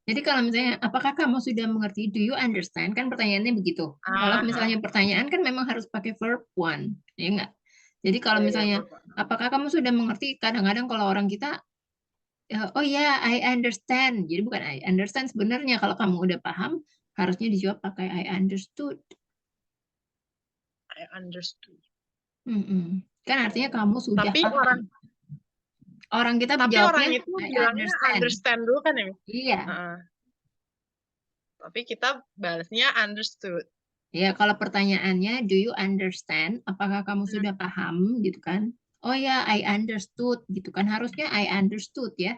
Jadi kalau misalnya, apakah kamu sudah mengerti? Do you understand? Kan pertanyaannya begitu. Kalau misalnya pertanyaan kan memang harus pakai verb one, ya enggak? Jadi kalau misalnya, apakah kamu sudah mengerti? Kadang-kadang kalau orang kita, oh ya, I understand. Jadi bukan I understand sebenarnya. Kalau kamu udah paham, harusnya dijawab pakai I understood. I understood. Kan artinya kamu sudah Tapi paham. Orang kita tapi jawabnya, orang itu I bilangnya understand dulu kan ya? Iya. Tapi kita balasnya understood. Ya, kalau pertanyaannya, do you understand? Apakah kamu sudah paham, gitu kan? Oh ya, I understood, gitu kan? Harusnya I understood ya.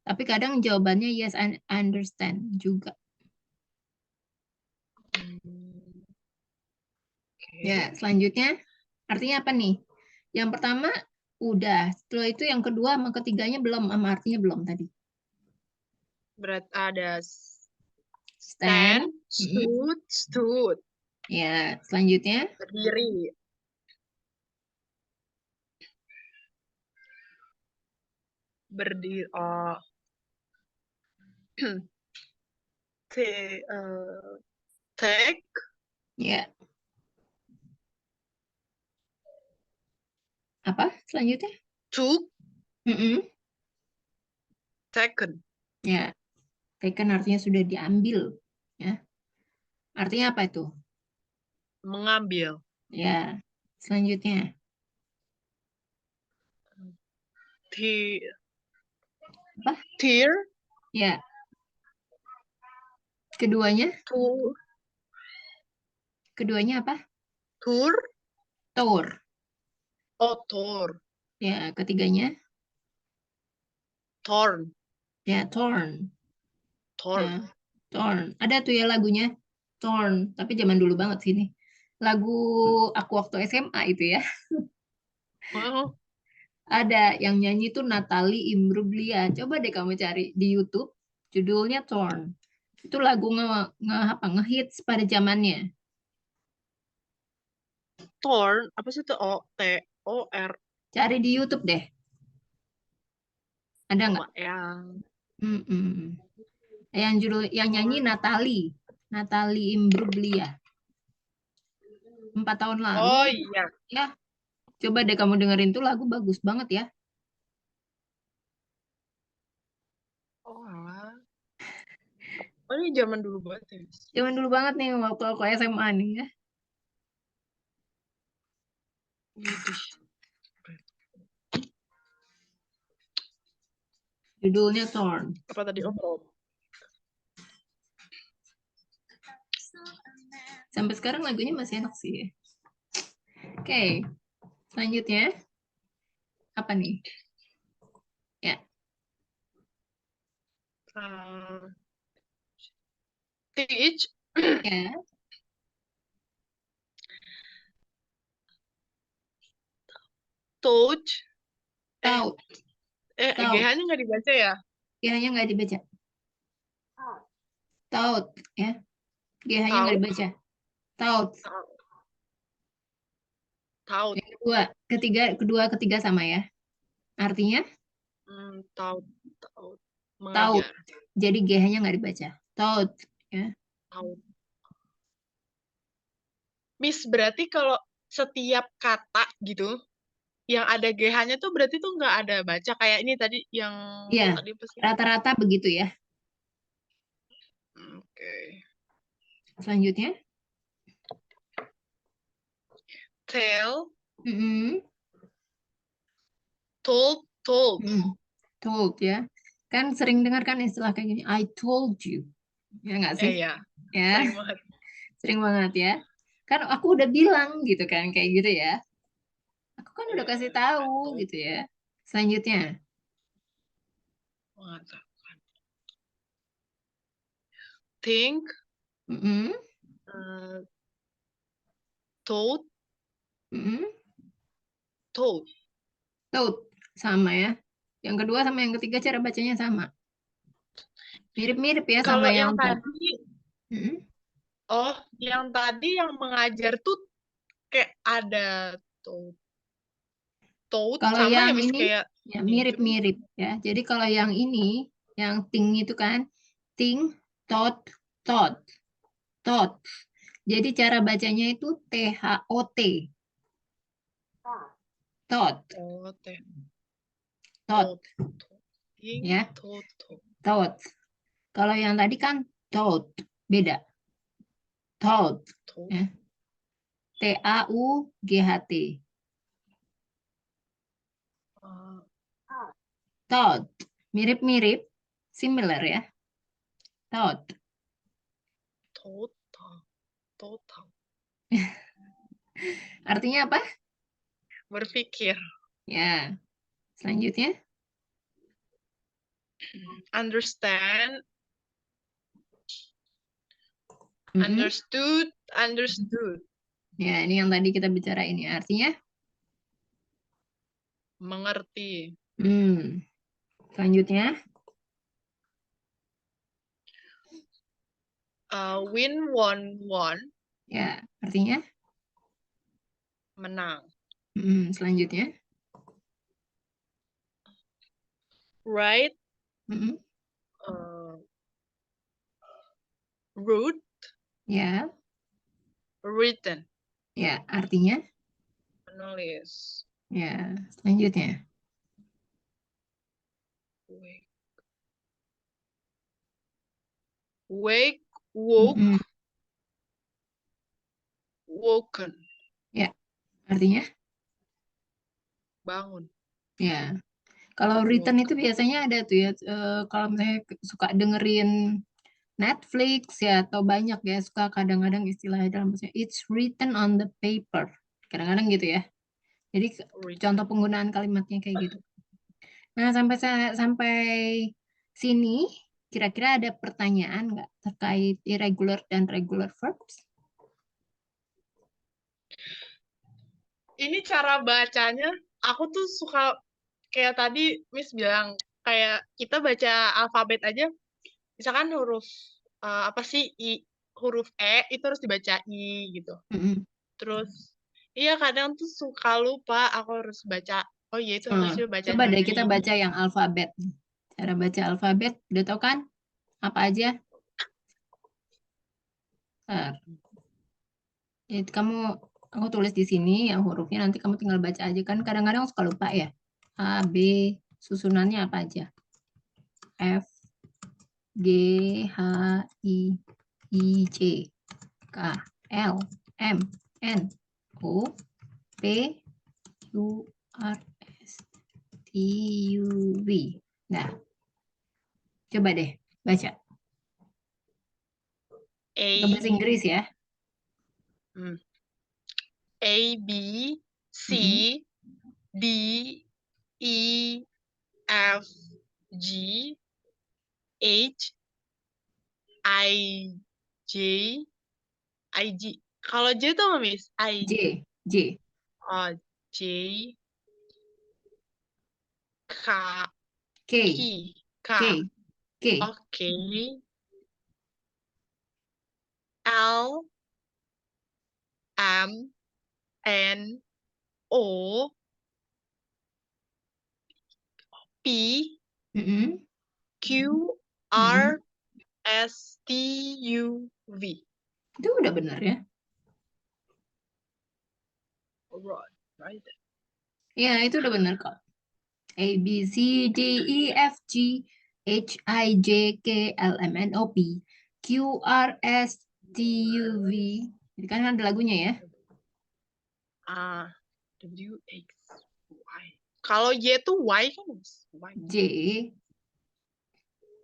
Tapi kadang jawabannya yes, I understand juga. Ya, selanjutnya artinya apa nih? Yang pertama udah, setelah itu yang kedua sama ketiganya belum, sama artinya belum tadi. Berat ada Stand. stood. Ya, selanjutnya Berdiri. Berdiri. Oh. Take. ya. Apa selanjutnya? Took. Taken. Ya, taken artinya sudah diambil. Ya, artinya apa itu? Mengambil. Ya, selanjutnya. Apa? Tear. Ya. Keduanya? Keduanya apa? Tour. Tour. Oh, tour. Ya, ketiganya? Torn. Ya, torn. Torn. Nah, torn. Ada tuh ya lagunya. Torn. Tapi zaman dulu banget sini. lagu aku waktu SMA itu ya. Wow. Ada yang nyanyi tuh Natalie Imbruglia. Coba deh kamu cari di YouTube. Judulnya Torn. Itu lagu ngehits pada zamannya. Torn, apa sih itu? O-T-O-R. Cari di YouTube deh. Ada nggak? Yang Mm-mm. Yang nyanyi Torn. Natalie Imbruglia. 4 tahun lalu Oh itu iya. ya. Coba deh kamu dengerin tuh lagu bagus banget ya. Oh alah. Oh ini zaman dulu banget ya. Zaman dulu banget nih waktu aku SMA nih ya. Widih. Judulnya Torn. Apa tadi? Oh, Torn. Sampai sekarang lagunya masih enak sih. Oke, selanjutnya apa nih? Ya, Teach, ya, touch, taut, taut. GH-nya nggak dibaca ya? GH-nya nggak dibaca. Taut, ya. GH-nya nggak Tahu, dibaca. Taut. tahu, Yang kedua, ketiga sama ya. Artinya tahu, tahu, taut. mengajar, Jadi GH-nya nggak dibaca. Taut, ya. tahu. Miss, berarti kalau setiap kata gitu, yang ada GH-nya tuh berarti tuh nggak ada baca. Kayak ini tadi yang Iya, tadi apa sih? rata-rata begitu ya. Oke. Selanjutnya, Tell, mm-mm, told, told. told ya. Kan sering dengar kan istilah kayak gini, I told you. Ya nggak sih? Ya, Ya, sering banget. sering banget ya. Kan aku udah bilang gitu kan, kayak gitu ya. Aku kan udah kasih I tahu told, gitu ya. Selanjutnya, mengatakan. Think, mm-mm, told, mm-mm, told. told sama ya. Yang kedua sama yang ketiga cara bacanya sama. Mirip-mirip ya sama Kalau yang yang tadi. tadi, Mm-mm. yang tadi yang mengajar tuh kayak ada told, told Kalau sama ya yang Miss ini kayak ya gitu. mirip-mirip ya. Jadi kalau yang ini, yang ting itu kan, ting, tot, tot, tot. Jadi cara bacanya itu THOT, tot, Oh, teh, tot tot, tot, ting, ya, tot, tot, tot. Kalau yang tadi kan tot, beda, tot tot. ya. TAUGHT, Uh, tot. Mirip-mirip, similar ya, tot. total, total. Artinya apa? Berpikir, Ya, selanjutnya. understand, Mm-mm. understood, understood. Ya, ini yang tadi kita bicara ini. Artinya, Mengerti, selanjutnya. win, won, won, Ya, artinya. menang. Selanjutnya. Right, Mm-mm. root, Ya, written, ya, artinya. menulis. Ya, selanjutnya. Wake, wake, woke, Mm-mm. woken, Ya, artinya. bangun, Ya, kalau written itu woken. biasanya ada tuh ya. Kalau misalnya suka dengerin Netflix ya atau banyak ya suka kadang-kadang istilahnya dalam bahasa it's written on the paper. Kadang-kadang gitu ya. Jadi contoh Written. penggunaan kalimatnya kayak gitu. Nah, sampai sini kira-kira ada pertanyaan nggak terkait irregular dan regular verbs? ini cara bacanya, aku tuh suka kayak tadi Miss bilang, kayak kita baca alfabet aja, misalkan huruf apa sih huruf E itu harus dibaca I gitu. Mm-mm. Terus iya kadang tuh suka lupa aku harus baca. Oh iya itu Oh, harusnya baca coba deh dari kita baca yang alfabet. Cara baca alfabet, udah tahu kan? Apa aja? Ntar. Jadi aku tulis di sini yang hurufnya nanti kamu tinggal baca aja kan. Kadang-kadang suka lupa ya. A, B, susunannya apa aja? F, G, H, I, J, K, L, M, N, O, P, Q, R, S, T, U, V. Nah, coba deh baca. A, Ke bahasa Inggris ya. hmm, A, B, Mm-mm. C, D, E, F, G, H, I, J, I, G. Kalau J itu apa, Miss? I, J, J, J, K, K, K, K. K, K. Oke. L, M, N, O, P, Mm-mm. Q, Mm-mm. R, S, T, U, V. Itu udah benar ya. Alright, right. Ya, itu udah benar kok. A, B, C, D, E, F, G, H, I, J, K, L, M, N, O, P, Q, R, S, T, U, V. Jadi kan ada lagunya ya. W, X, Y. Kalau Y itu Y kan, Miss? Y. J,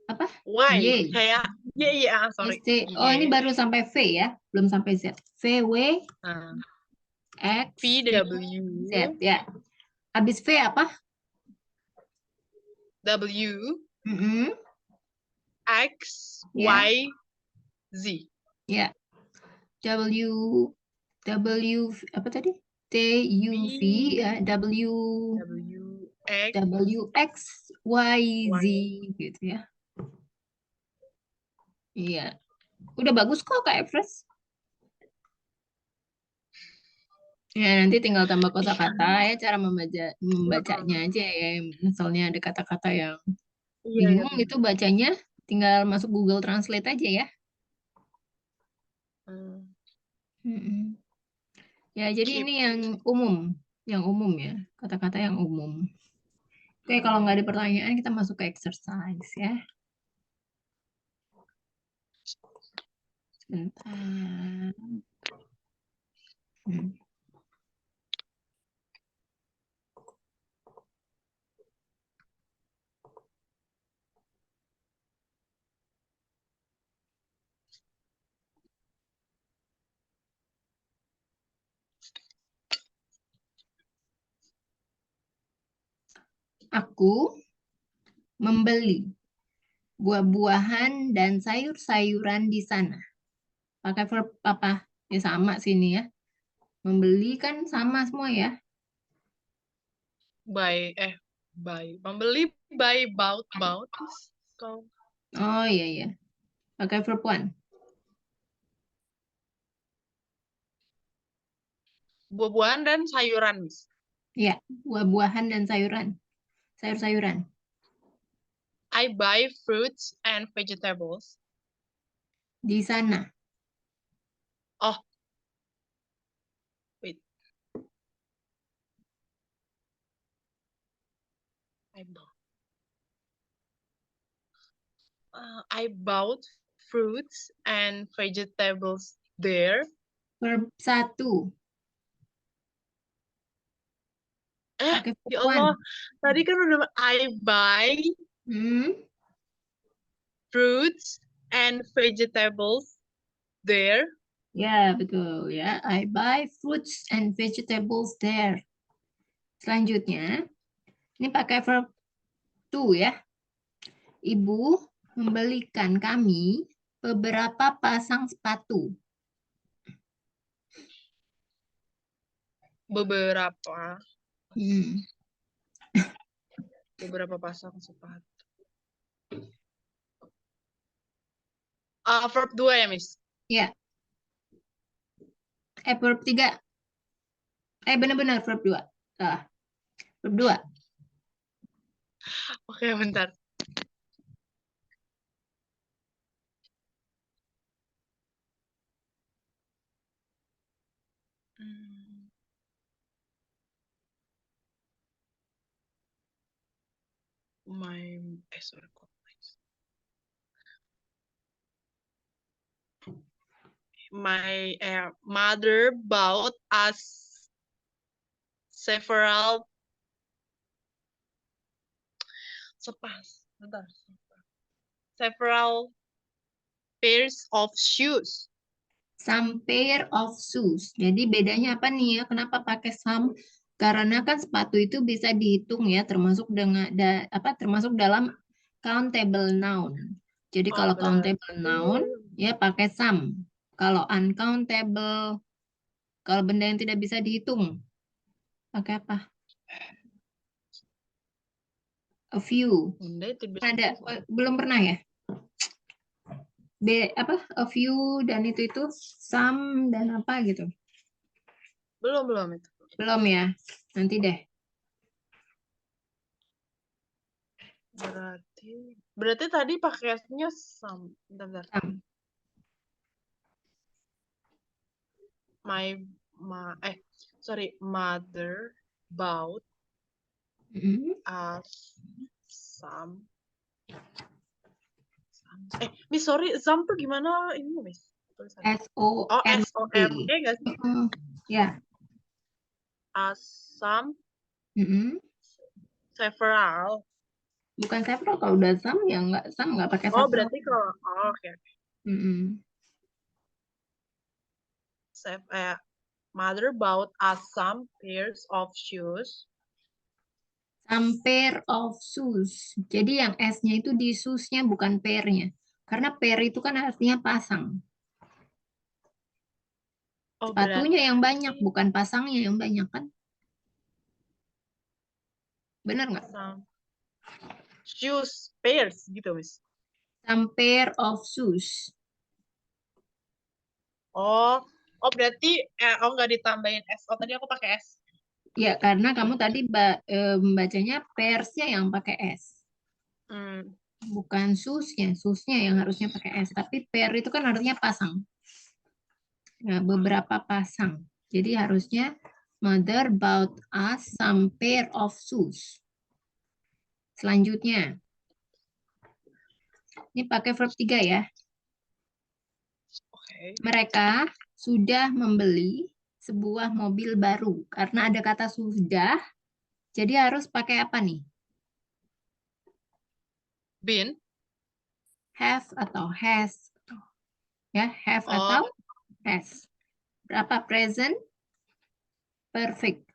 apa? Y. Y, Kayak, S, sorry. T. Oh, ini Y. baru sampai V ya. Belum sampai Z. V, W, Nah, X, P, Y, W, Z. Ya. Habis V apa? W, Mm-mm. X, Ya, Y, Z. ya. W, W, apa tadi? T, U, V, P, ya. W, W, X, W, X, Y, Z, Y. gitu ya. Iya. Udah bagus kok Kak Everest. Ya, nanti tinggal tambah kosakata ya, cara membacanya aja ya. Misalnya ada kata-kata yang Iya, iya bingung benar. itu bacanya, tinggal masuk Google Translate aja ya. Hmm. Mm-mm. Ya, jadi Keep. ini yang umum ya, kata-kata yang umum. Oke, kalau nggak ada pertanyaan, kita masuk ke exercise ya. Sebentar. Hmm. Aku membeli buah-buahan dan sayur-sayuran di sana. Pakai verb apa? Ya sama sini ya. Membeli kan sama semua ya. Membeli, bought. Kalau Oh iya iya. Pakai verb one. buah-buahan dan sayuran, Miss. Ya, buah-buahan dan sayuran. Sayur-sayuran. I buy fruits and vegetables. Di sana. Oh, wait. I bought. I bought fruits and vegetables there. Verb satu. Pakai verb Ya one. Allah. Tadi kan udah I buy Hmm. fruits and vegetables there. Ya, betul ya. I buy fruits and vegetables there. Selanjutnya, ini pakai verb to ya. Ibu membelikan kami beberapa pasang sepatu. beberapa Hmm. pasang sepatu. Verb 2 ya, Miss? Ya. Verb 3. Benar-benar verb 2. Verb 2. Oke, bentar. Sorry, my mother bought us several pairs of shoes. Some pair of shoes. Jadi bedanya apa nih ya? Kenapa pakai some? Karena kan sepatu itu bisa dihitung ya, termasuk termasuk dalam countable noun. Jadi kalau countable noun ya pakai some. Kalau uncountable, kalau benda yang tidak bisa dihitung, pakai apa? A few. Ada belum pernah ya? A few dan itu some dan apa gitu. Belum itu. Belum ya. Nanti deh. Berarti tadi pakainya some. Bentar. Some. Mother bought us some. Miss, sorry, some tuh gimana ini, Miss? S-O-M-E. S-O-M-E nggak sih? Ya. Some. Several. Bukan several, kalau udah some ya nggak pakai several. Berarti kalau oke. Mother bought us some pairs of shoes. Some pair of shoes. Jadi yang S-nya itu di shoes-nya bukan pair-nya. Karena pair itu kan artinya pasang. Sepatunya yang banyak, bukan pasangnya yang banyak kan? Benar nggak? Shoes, pairs gitu, Miss. Some pair of shoes. Berarti nggak ditambahin S. Tadi aku pakai S. Ya, karena kamu tadi membacanya pairs-nya yang pakai S. Bukan shoes-nya. Shoes-nya yang harusnya pakai S. Tapi pair itu kan artinya pasang. Nah, beberapa pasang. Jadi harusnya mother bought us some pair of shoes. Selanjutnya. Ini pakai verb 3 ya. Mereka sudah membeli sebuah mobil baru. Karena ada kata sudah, jadi harus pakai apa nih? Been. Have atau has. Ya, have atau has. Berapa present? Perfect.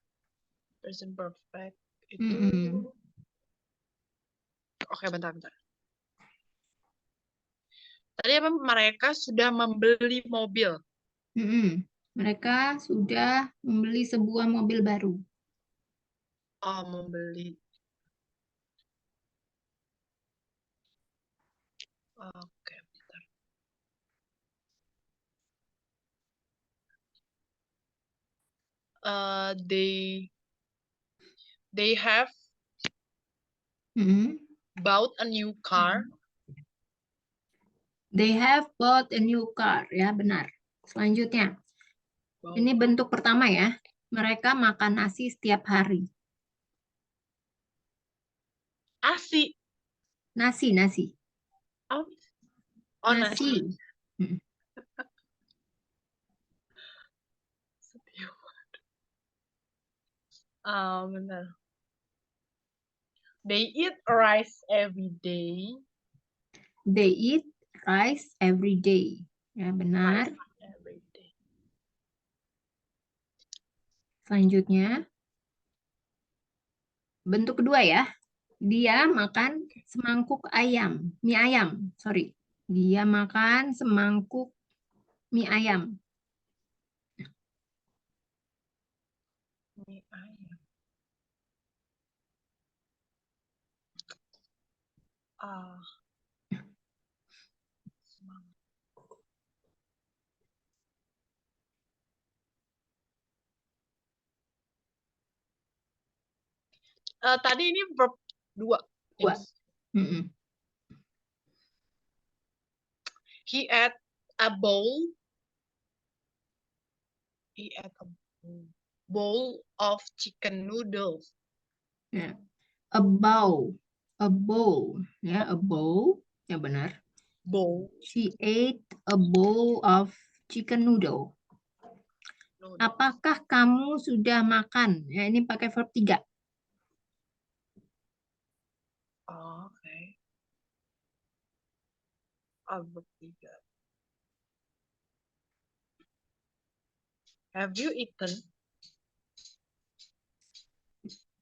Present perfect itu. Oke, bentar. Tadi apa? Mereka sudah membeli mobil. Mereka sudah membeli sebuah mobil baru. Membeli. Oke, bentar. They have bought a new car. They have bought a new car. Ya, benar. Selanjutnya. Ini bentuk pertama ya. Mereka makan nasi setiap hari. Nasi. Nasi. Nasi. Benar. They eat rice every day. They eat rice every day. Ya, benar. Selanjutnya. Bentuk kedua ya. Dia makan semangkuk ayam. Mie ayam. Sorry. Dia makan semangkuk mie ayam. Mie ayam. Ah, tadi ini verb 2. Dua. Yes. Mm-mm. He ate a bowl. He ate a bowl of chicken noodles. Ya. A bowl, ya, a bowl, ya benar. Bowl. She ate a bowl of chicken noodle. Noodles. Apakah kamu sudah makan? Ya, ini pakai verb 3. Oh, oke. Verb 3. Have you eaten?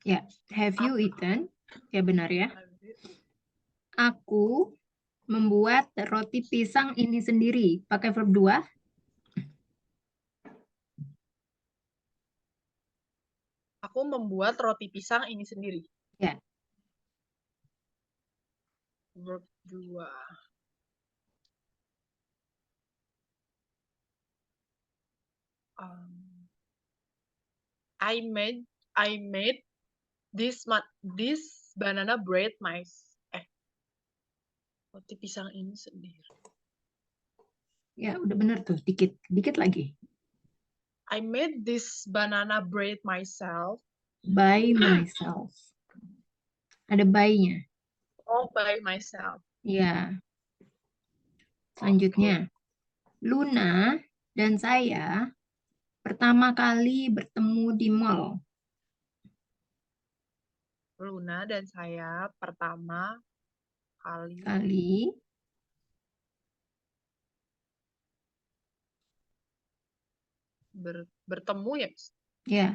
Ya, have you eaten? Ya benar ya. Have you eaten? Aku membuat roti pisang ini sendiri. Pakai verb 2. Aku membuat roti pisang ini sendiri. Ya. Verb 2. I made this banana bread roti pisang ini sendiri. Ya, udah benar tuh. Dikit lagi. I made this banana bread myself. By myself. Ada by-nya. All by myself. Ya. Selanjutnya. Luna dan saya pertama kali bertemu di mall. Luna dan saya pertama kali bertemu ya. Ya.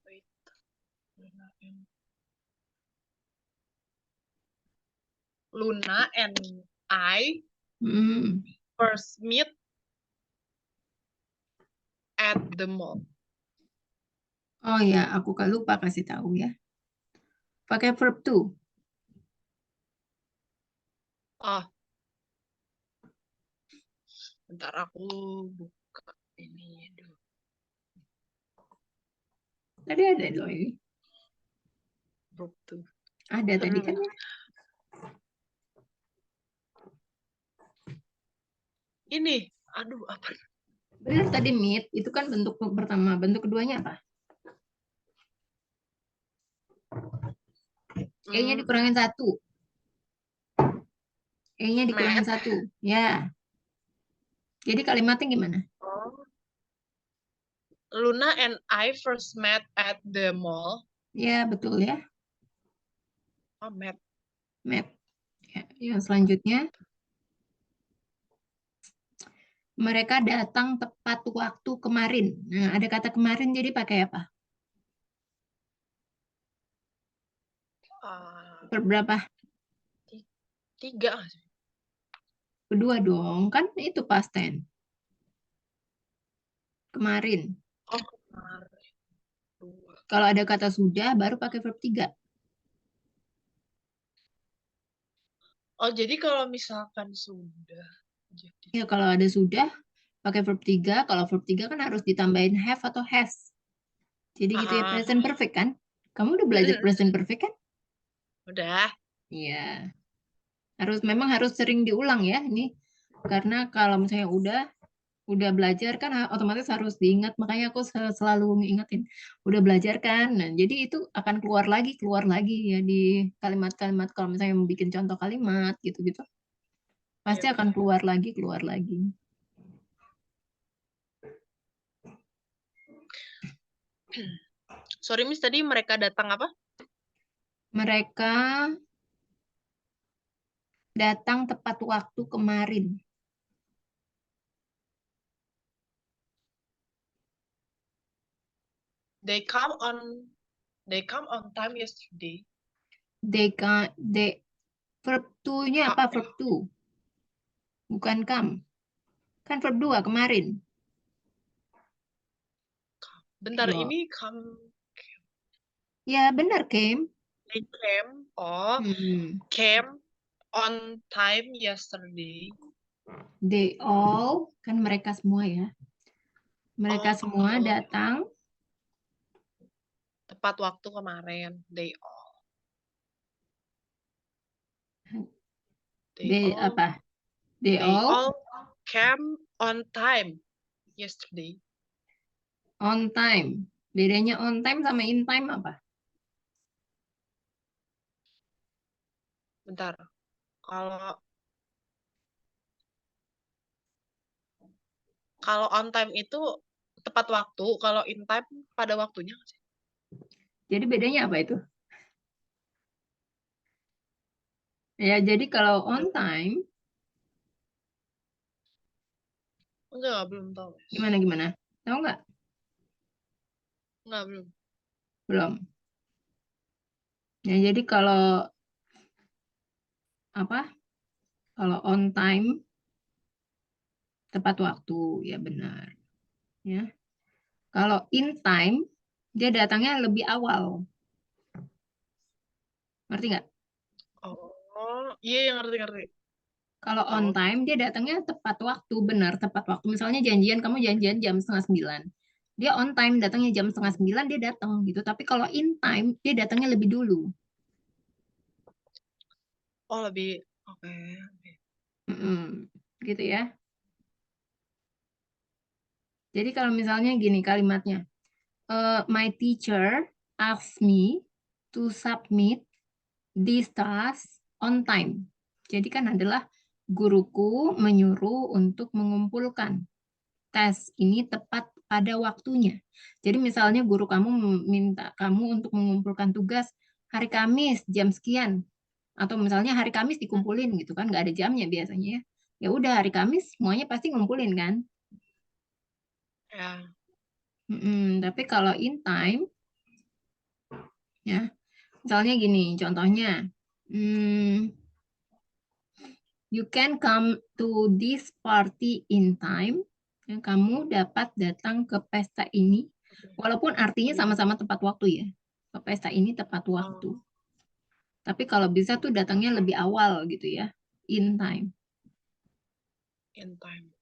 Wait. Luna and I first meet at the mall. Oh ya, aku lupa kasih tahu ya. Pakai verb 2. Bentar aku buka ini dulu. Tadi ada loh ini. Verb 2. Ada tadi kan ya. Ini, aduh apa? Benar tadi meet, itu kan bentuk pertama. Bentuk keduanya apa? E-nya dikurangin 1. E-nya dikurangin 1. Ya. Jadi kalimatnya gimana? Luna and I first met at the mall. Ya, betul ya. Met. Ya, yang selanjutnya. Mereka datang tepat waktu kemarin. Nah, ada kata kemarin jadi pakai apa? Berapa? 3. Kedua dong, kan itu past tense. Kemarin. Oh, kemarin. Kalau ada kata sudah, baru pakai verb 3. Oh, jadi kalau misalkan sudah. Ya, kalau ada sudah, pakai verb 3. Kalau verb 3 kan harus ditambahin have atau has. Jadi gitu ya, present perfect kan? Kamu udah belajar present perfect kan? Udah. Iya. Memang harus sering diulang ya ini. Karena kalau misalnya udah belajar kan otomatis harus diingat, makanya aku selalu ngingetin udah belajar kan. Nah, jadi itu akan keluar lagi ya di kalimat-kalimat kalau misalnya mau bikin contoh kalimat gitu-gitu. Pasti akan keluar lagi. Sorry Miss, tadi mereka datang apa? Mereka datang tepat waktu kemarin. They come on time yesterday. Verb to-nya apa? Verb to. Bukan come. Kan verb 2 kemarin. Bentar, Yo. ini Ya, benar, came. they came. Oh, Hmm. came on time yesterday. They all, kan mereka semua ya. Mereka Oh, semua oh, datang tepat waktu kemarin. They all. they all. apa? They They all all came on time yesterday. on time. Bedanya on time sama in time apa? Bentar. Kalau kalau on time itu tepat waktu, kalau in time pada waktunya nggak sih? Jadi bedanya apa itu? Ya, jadi kalau on time, Enggak, belum tahu. gimana? Tahu nggak? Enggak, belum. Belum. Ya, jadi kalau apa? Kalau on time, tepat waktu, ya benar. Ya. Kalau in time, dia datangnya lebih awal. Ngerti nggak? Oh, iya, yang ngerti-ngerti. Kalau on Tahu. time, dia datangnya tepat waktu, benar, tepat waktu. Misalnya kamu janjian jam 8:30. Dia on time, datangnya jam 8:30, dia datang gitu. Tapi kalau in time, dia datangnya lebih dulu. Oh, lebih. Oke. Gitu ya. Jadi kalau misalnya gini kalimatnya, my teacher asked me to submit this task on time. Jadi kan adalah guruku menyuruh untuk mengumpulkan tes ini tepat pada waktunya. Jadi misalnya guru kamu minta kamu untuk mengumpulkan tugas hari Kamis jam sekian, atau misalnya hari Kamis dikumpulin gitu kan, nggak ada jamnya biasanya ya. Ya udah hari Kamis semuanya pasti ngumpulin kan. Ya. Tapi kalau in time, ya, misalnya gini, contohnya, you can come to this party in time. Ya, kamu dapat datang ke pesta ini, walaupun artinya sama-sama tepat waktu ya. Ke pesta ini tepat waktu. Tapi kalau bisa tuh datangnya lebih awal gitu ya, in time. In time.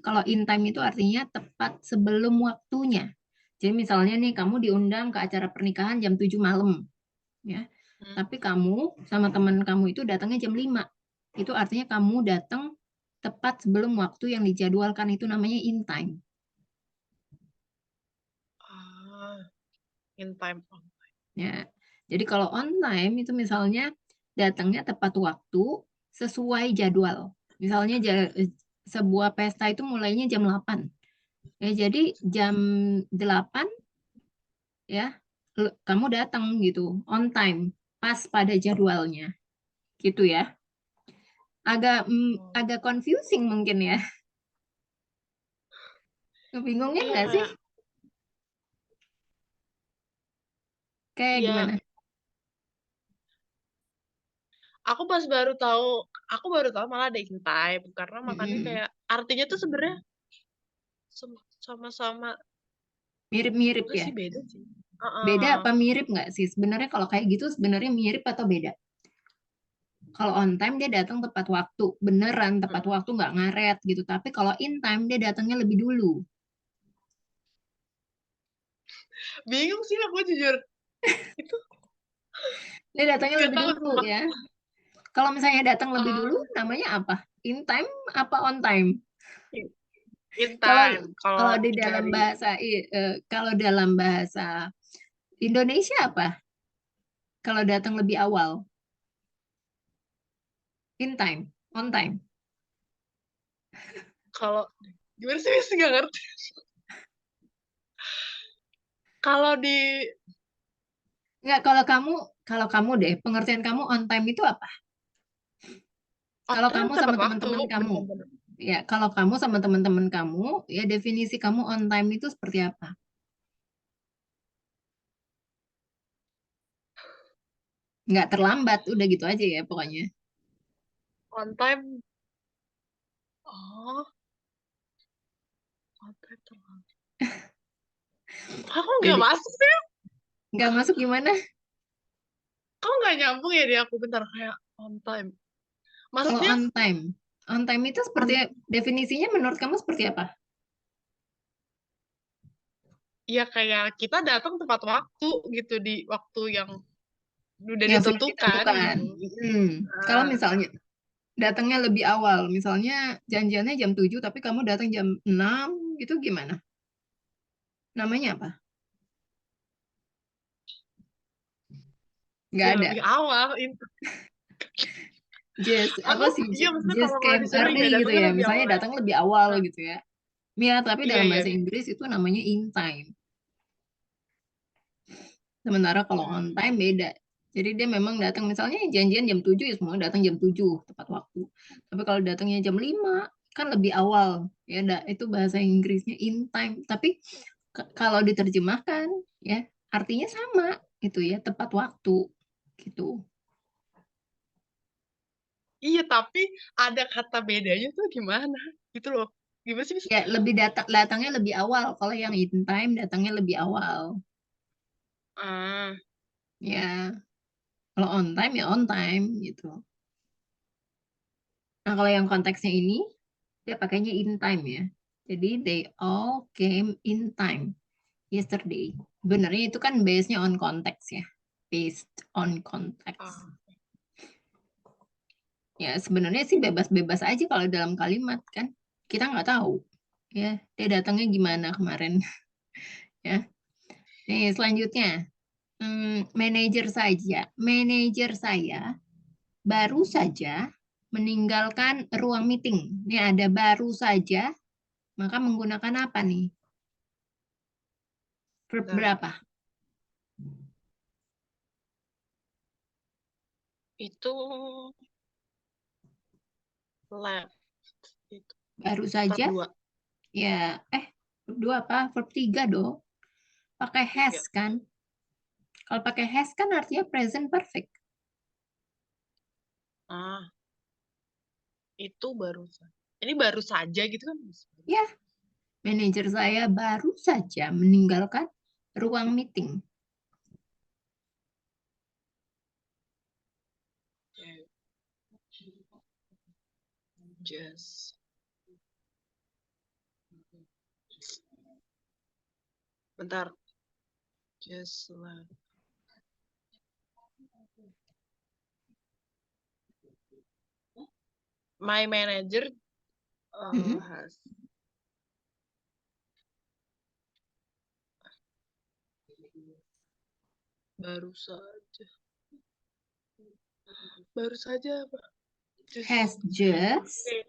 Kalau in time itu artinya tepat sebelum waktunya. Jadi misalnya nih kamu diundang ke acara pernikahan jam 7 malam, ya. Tapi kamu sama teman kamu itu datangnya jam 5. Itu artinya kamu datang tepat sebelum waktu yang dijadwalkan, itu namanya in time. In time. Ya. Jadi kalau on time itu misalnya datangnya tepat waktu sesuai jadwal. Misalnya sebuah pesta itu mulainya jam 8. Ya, jadi jam 8 ya kamu datang gitu, on time, pas pada jadwalnya. Gitu ya. Agak confusing mungkin ya. Kebingungin nggak sih? Iya. Kayak Iya. gimana? Aku baru tahu malah ada in time, karena makanya kayak artinya tuh sebenarnya sama-sama Mirip-mirip enggak ya. sih, beda sih. Beda apa mirip nggak sih? Sebenarnya kalau kayak gitu sebenarnya mirip atau beda? Kalau on time dia datang tepat waktu, beneran tepat waktu, nggak ngaret gitu. Tapi kalau in time dia datangnya lebih dulu. Bingung sih aku jujur. Itu Dia datangnya nggak lebih tahu. dulu ya. Kalau misalnya datang lebih dulu, namanya apa? In time apa on time? In Kalau time. kalau Kalau di dalam dari bahasa kalau dalam bahasa Indonesia apa? Kalau datang lebih awal, in time, on time. kalau gimana sih, Miss? Nggak ngerti. Kalau di Enggak, kalau kamu deh, pengertian kamu on time itu apa? on Kalau time kamu sama tepat waktu, teman-teman kamu, bener-bener. ya kalau kamu sama teman-teman kamu, ya definisi kamu on time itu seperti apa? Nggak terlambat, udah gitu aja ya pokoknya. On time. Oh, On time terlambat. Aku nggak Jadi masuk sih. nggak masuk gimana? Kok nggak nyambung ya di aku bentar kayak on time. Kalau Maksudnya on time itu seperti definisinya menurut kamu seperti apa? ya kayak kita datang tepat waktu gitu di waktu yang udah Yang sudah ditentukan ditentukan. gitu. Kalau Nah, misalnya datangnya lebih awal, misalnya janjiannya jam 7 tapi kamu datang jam 6, itu gimana? Namanya apa? Nggak ya ada. lebih awal. Just Aku apa sih? iya maksudnya Just kalau mau came disuruh early ya gitu datangnya ya. lebih Misalnya awal. datang lebih awal Nah, gitu ya. Ya, tapi iya dalam iya bahasa iya. Inggris itu namanya in time. Sementara kalau on Hmm. time beda. Jadi dia memang datang misalnya janjian jam 7 ya semua datang jam 7 tepat waktu. Tapi kalau datangnya jam 5 kan lebih awal. Ya itu bahasa Inggrisnya in time. Tapi kalau diterjemahkan ya artinya sama gitu ya, tepat waktu gitu. Iya tapi ada kata bedanya tuh gimana gitu loh. Gimana sih Miss? Ya lebih datangnya lebih awal. Kalau yang in time datangnya lebih awal. Ah, Ya, kalau on time ya on time gitu. Nah, kalau yang konteksnya ini dia pakainya in time ya. Jadi they all came in time yesterday. Benernya itu kan base-nya on context ya. Based on context. ah. Ya, sebenarnya sih bebas-bebas aja kalau dalam kalimat kan. Kita nggak tahu ya, dia datangnya gimana kemarin ya. Nih, selanjutnya. Manajer saya baru saja meninggalkan ruang meeting. Ini ada baru saja, maka menggunakan apa nih? Verb Bentar. berapa? Itu left itu Baru verb saja, 2. ya, verb 2 apa? Verb 3 dong. Pakai has Ya. kan? Kalau pakai has kan artinya present perfect. Ah, itu baru saja. Ini baru saja gitu kan Miss? Ya, manajer saya baru saja meninggalkan ruang meeting. Ya, just bentar. Just left. My manager Mm-mm. has baru saja. Baru saja apa? Has just, Okay.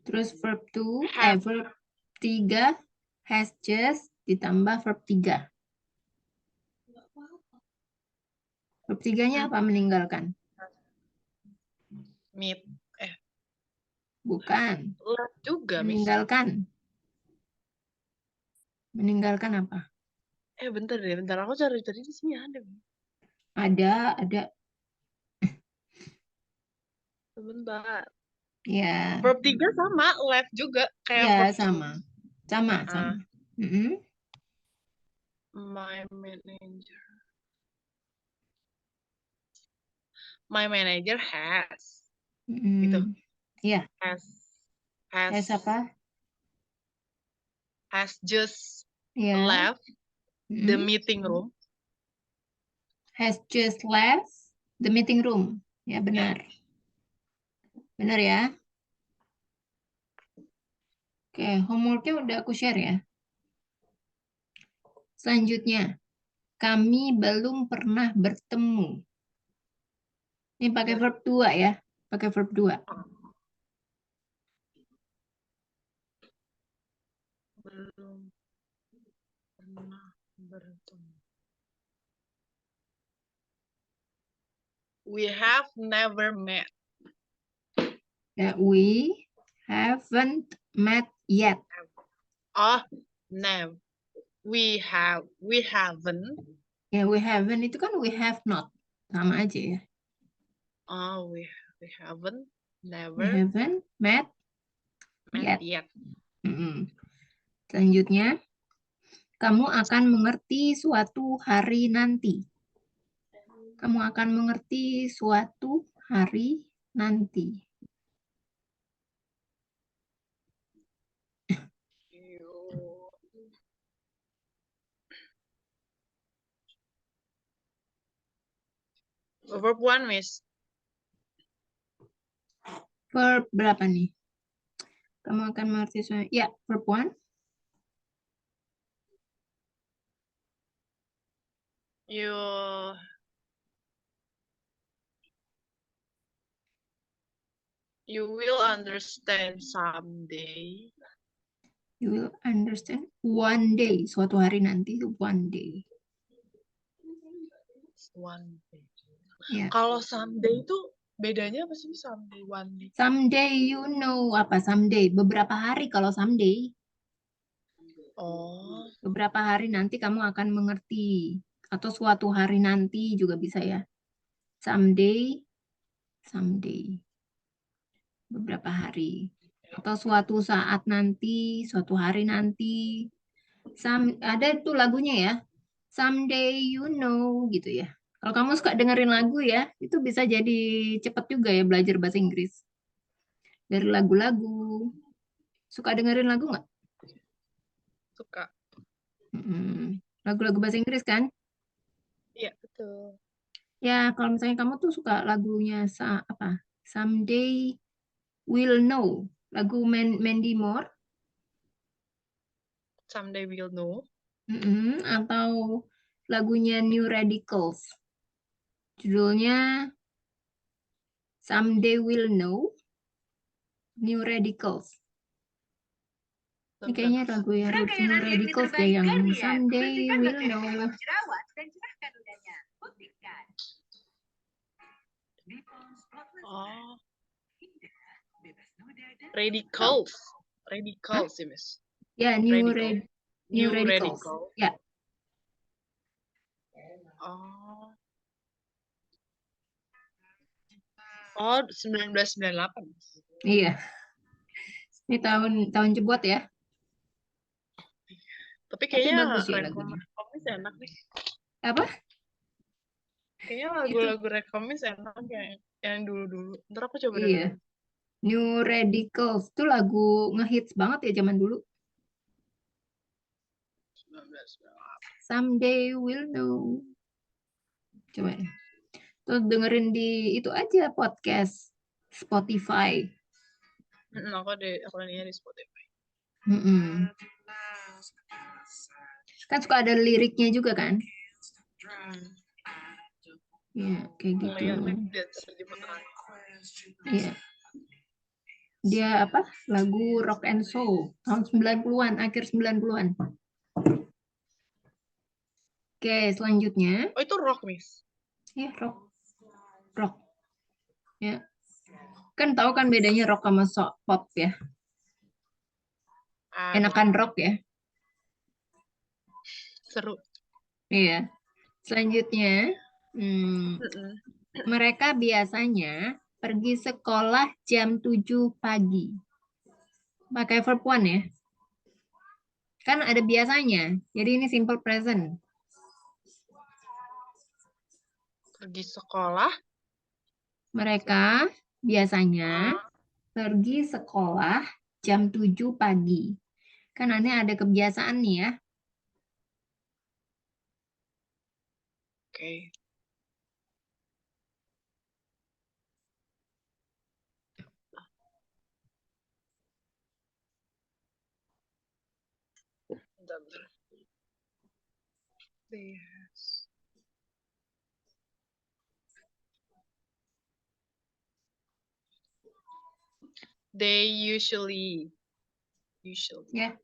terus verb 2, Have verb 3, has just ditambah verb 3. Verb 3-nya apa? Meninggalkan. meet. Bukan. Left juga Miss. Meninggalkan. Meninggalkan apa? Bentar deh, bentar aku cari tadi di sini ada. Ada. Sebentar. Ya, Verb 3 sama, left juga kayak ya verb 2. sama. Sama. Ah, Mm-mm. my manager. My manager has. Gitu. Mm-mm. Ya, Has has apa? has just Ya. left the Mm-mm. meeting room. Has just left the meeting room. Ya, benar. Benar ya. Oke, homeworknya udah aku share ya. Selanjutnya, kami belum pernah bertemu. Ini pakai verb 2 ya. Pakai verb 2. Belum pernah bertemu. We have never met. Ya, we haven't met yet. Oh, never. We haven't. Ya, we haven't itu kan we have not. Sama aja ya. Oh, we haven't We never haven't met met yet. yet. Mm-mm. Selanjutnya, kamu akan mengerti suatu hari nanti. Kamu akan mengerti suatu hari nanti. Verb 1, Miss. Verb berapa nih? Kamu akan mengerti suatu. Ya, verb 1. You will understand someday. You will understand one day. Suatu hari nanti itu one day. One day. Ya. Kalau someday itu bedanya apa sih someday, one day? Someday you know apa someday? Beberapa hari kalau someday. Oh, Beberapa hari nanti kamu akan mengerti. Atau suatu hari nanti juga bisa ya. Someday, someday. Beberapa hari. Atau suatu saat nanti, suatu hari nanti. Ada tuh lagunya ya. Someday you know gitu ya. Kalau kamu suka dengerin lagu ya, itu bisa jadi cepet juga ya belajar bahasa Inggris. Dari lagu-lagu. Suka dengerin lagu nggak? suka. Lagu-lagu bahasa Inggris kan? Iya, betul. Ya, kalau misalnya kamu tuh suka lagunya apa? Someday We'll Know. Lagu Mandy Moore. Someday we'll know. Atau lagunya New Radicals. Judulnya Someday We'll Know. New Radicals. Ini kayaknya lagu yang New Radicals deh yang Someday We'll Know. Jerawat dan cerahkan ludahnya. Buktikan. Oh. Radicals. Radicals sih, Miss. Ya, Radical. New New Radicals. Radical. Ya, Oh. Oh, 1998. iya. Ini tahun jebot ya. Tapi Tapi kayaknya bagus ya lagunya. Rekomis enak nih. Apa? Kayaknya Itu. lagu-lagu Rekomis enak yang dulu-dulu. Ntar aku coba Iya. dengerin. New Radicals itu lagu ngehits banget ya zaman dulu. 1998. Someday we'll know. Coba ya. Tuh dengerin di itu aja podcast Spotify. Aku lihat di Spotify. Kan suka ada liriknya juga kan? Ya, kayak gitu. Iya. Dia apa? Lagu rock and soul tahun 90-an, akhir 90-an. Oke, selanjutnya. Oh, itu rock, Miss. Ya, rock. Rock. Ya. Kan tahu kan bedanya rock sama pop ya. Enakan rock ya. Seru. Iya. Selanjutnya, mereka biasanya pergi sekolah jam 7 pagi. Pakai verb 1 ya. Kan ada biasanya. Jadi ini simple present. Pergi sekolah. Mereka biasanya pergi sekolah jam 7 pagi. Kan aneh ada kebiasaan nih ya. Oke. Bentar. Yes. They usually. Ya.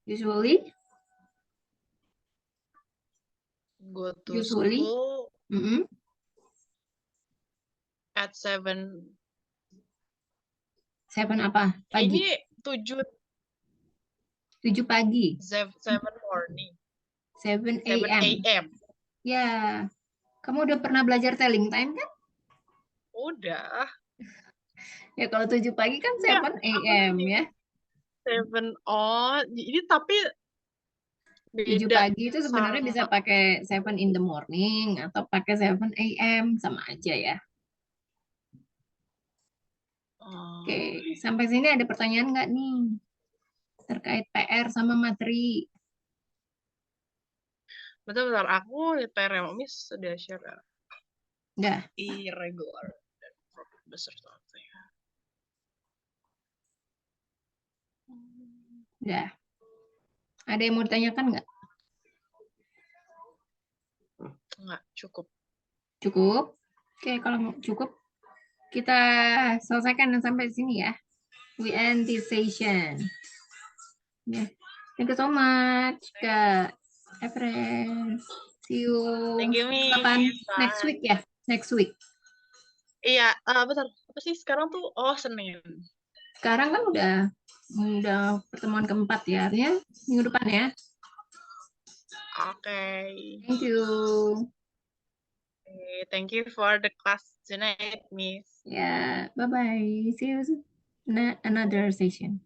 Usually. Go to Usually. school at 7. 7 apa? Pagi. Ini 7 pagi. 7 morning. 7 7 a.m. Ya. Kamu udah pernah belajar telling time kan? Udah. Ya kalau 7 pagi kan 7 a.m. ya. 7. Oh, ini tapi 7 beda pagi itu sebenarnya bisa sama. pakai 7 in the morning atau pakai 7 a.m. sama aja ya. Oke, sampai sini ada pertanyaan nggak nih? Terkait PR sama materi. Bentar, aku lihat PR yang Miss sudah share. Udah, Irregular dan besar ya. udah. Ada yang mau ditanyakan nggak? Enggak, cukup. Cukup? Oke, kalau mau cukup, kita selesaikan sampai sini ya. We end this session. Ya. Thank you so much, Kak Efren. See you Thank you, Miss. kapan? Bye. Next week ya? Next week. Iya, bentar. Apa sih sekarang tuh? Oh, Senin. Sekarang kan udah pertemuan keempat ya, artinya minggu depan ya. Oke. Thank you. Okay, thank you for the class tonight, Miss. Ya, bye-bye. See you another session.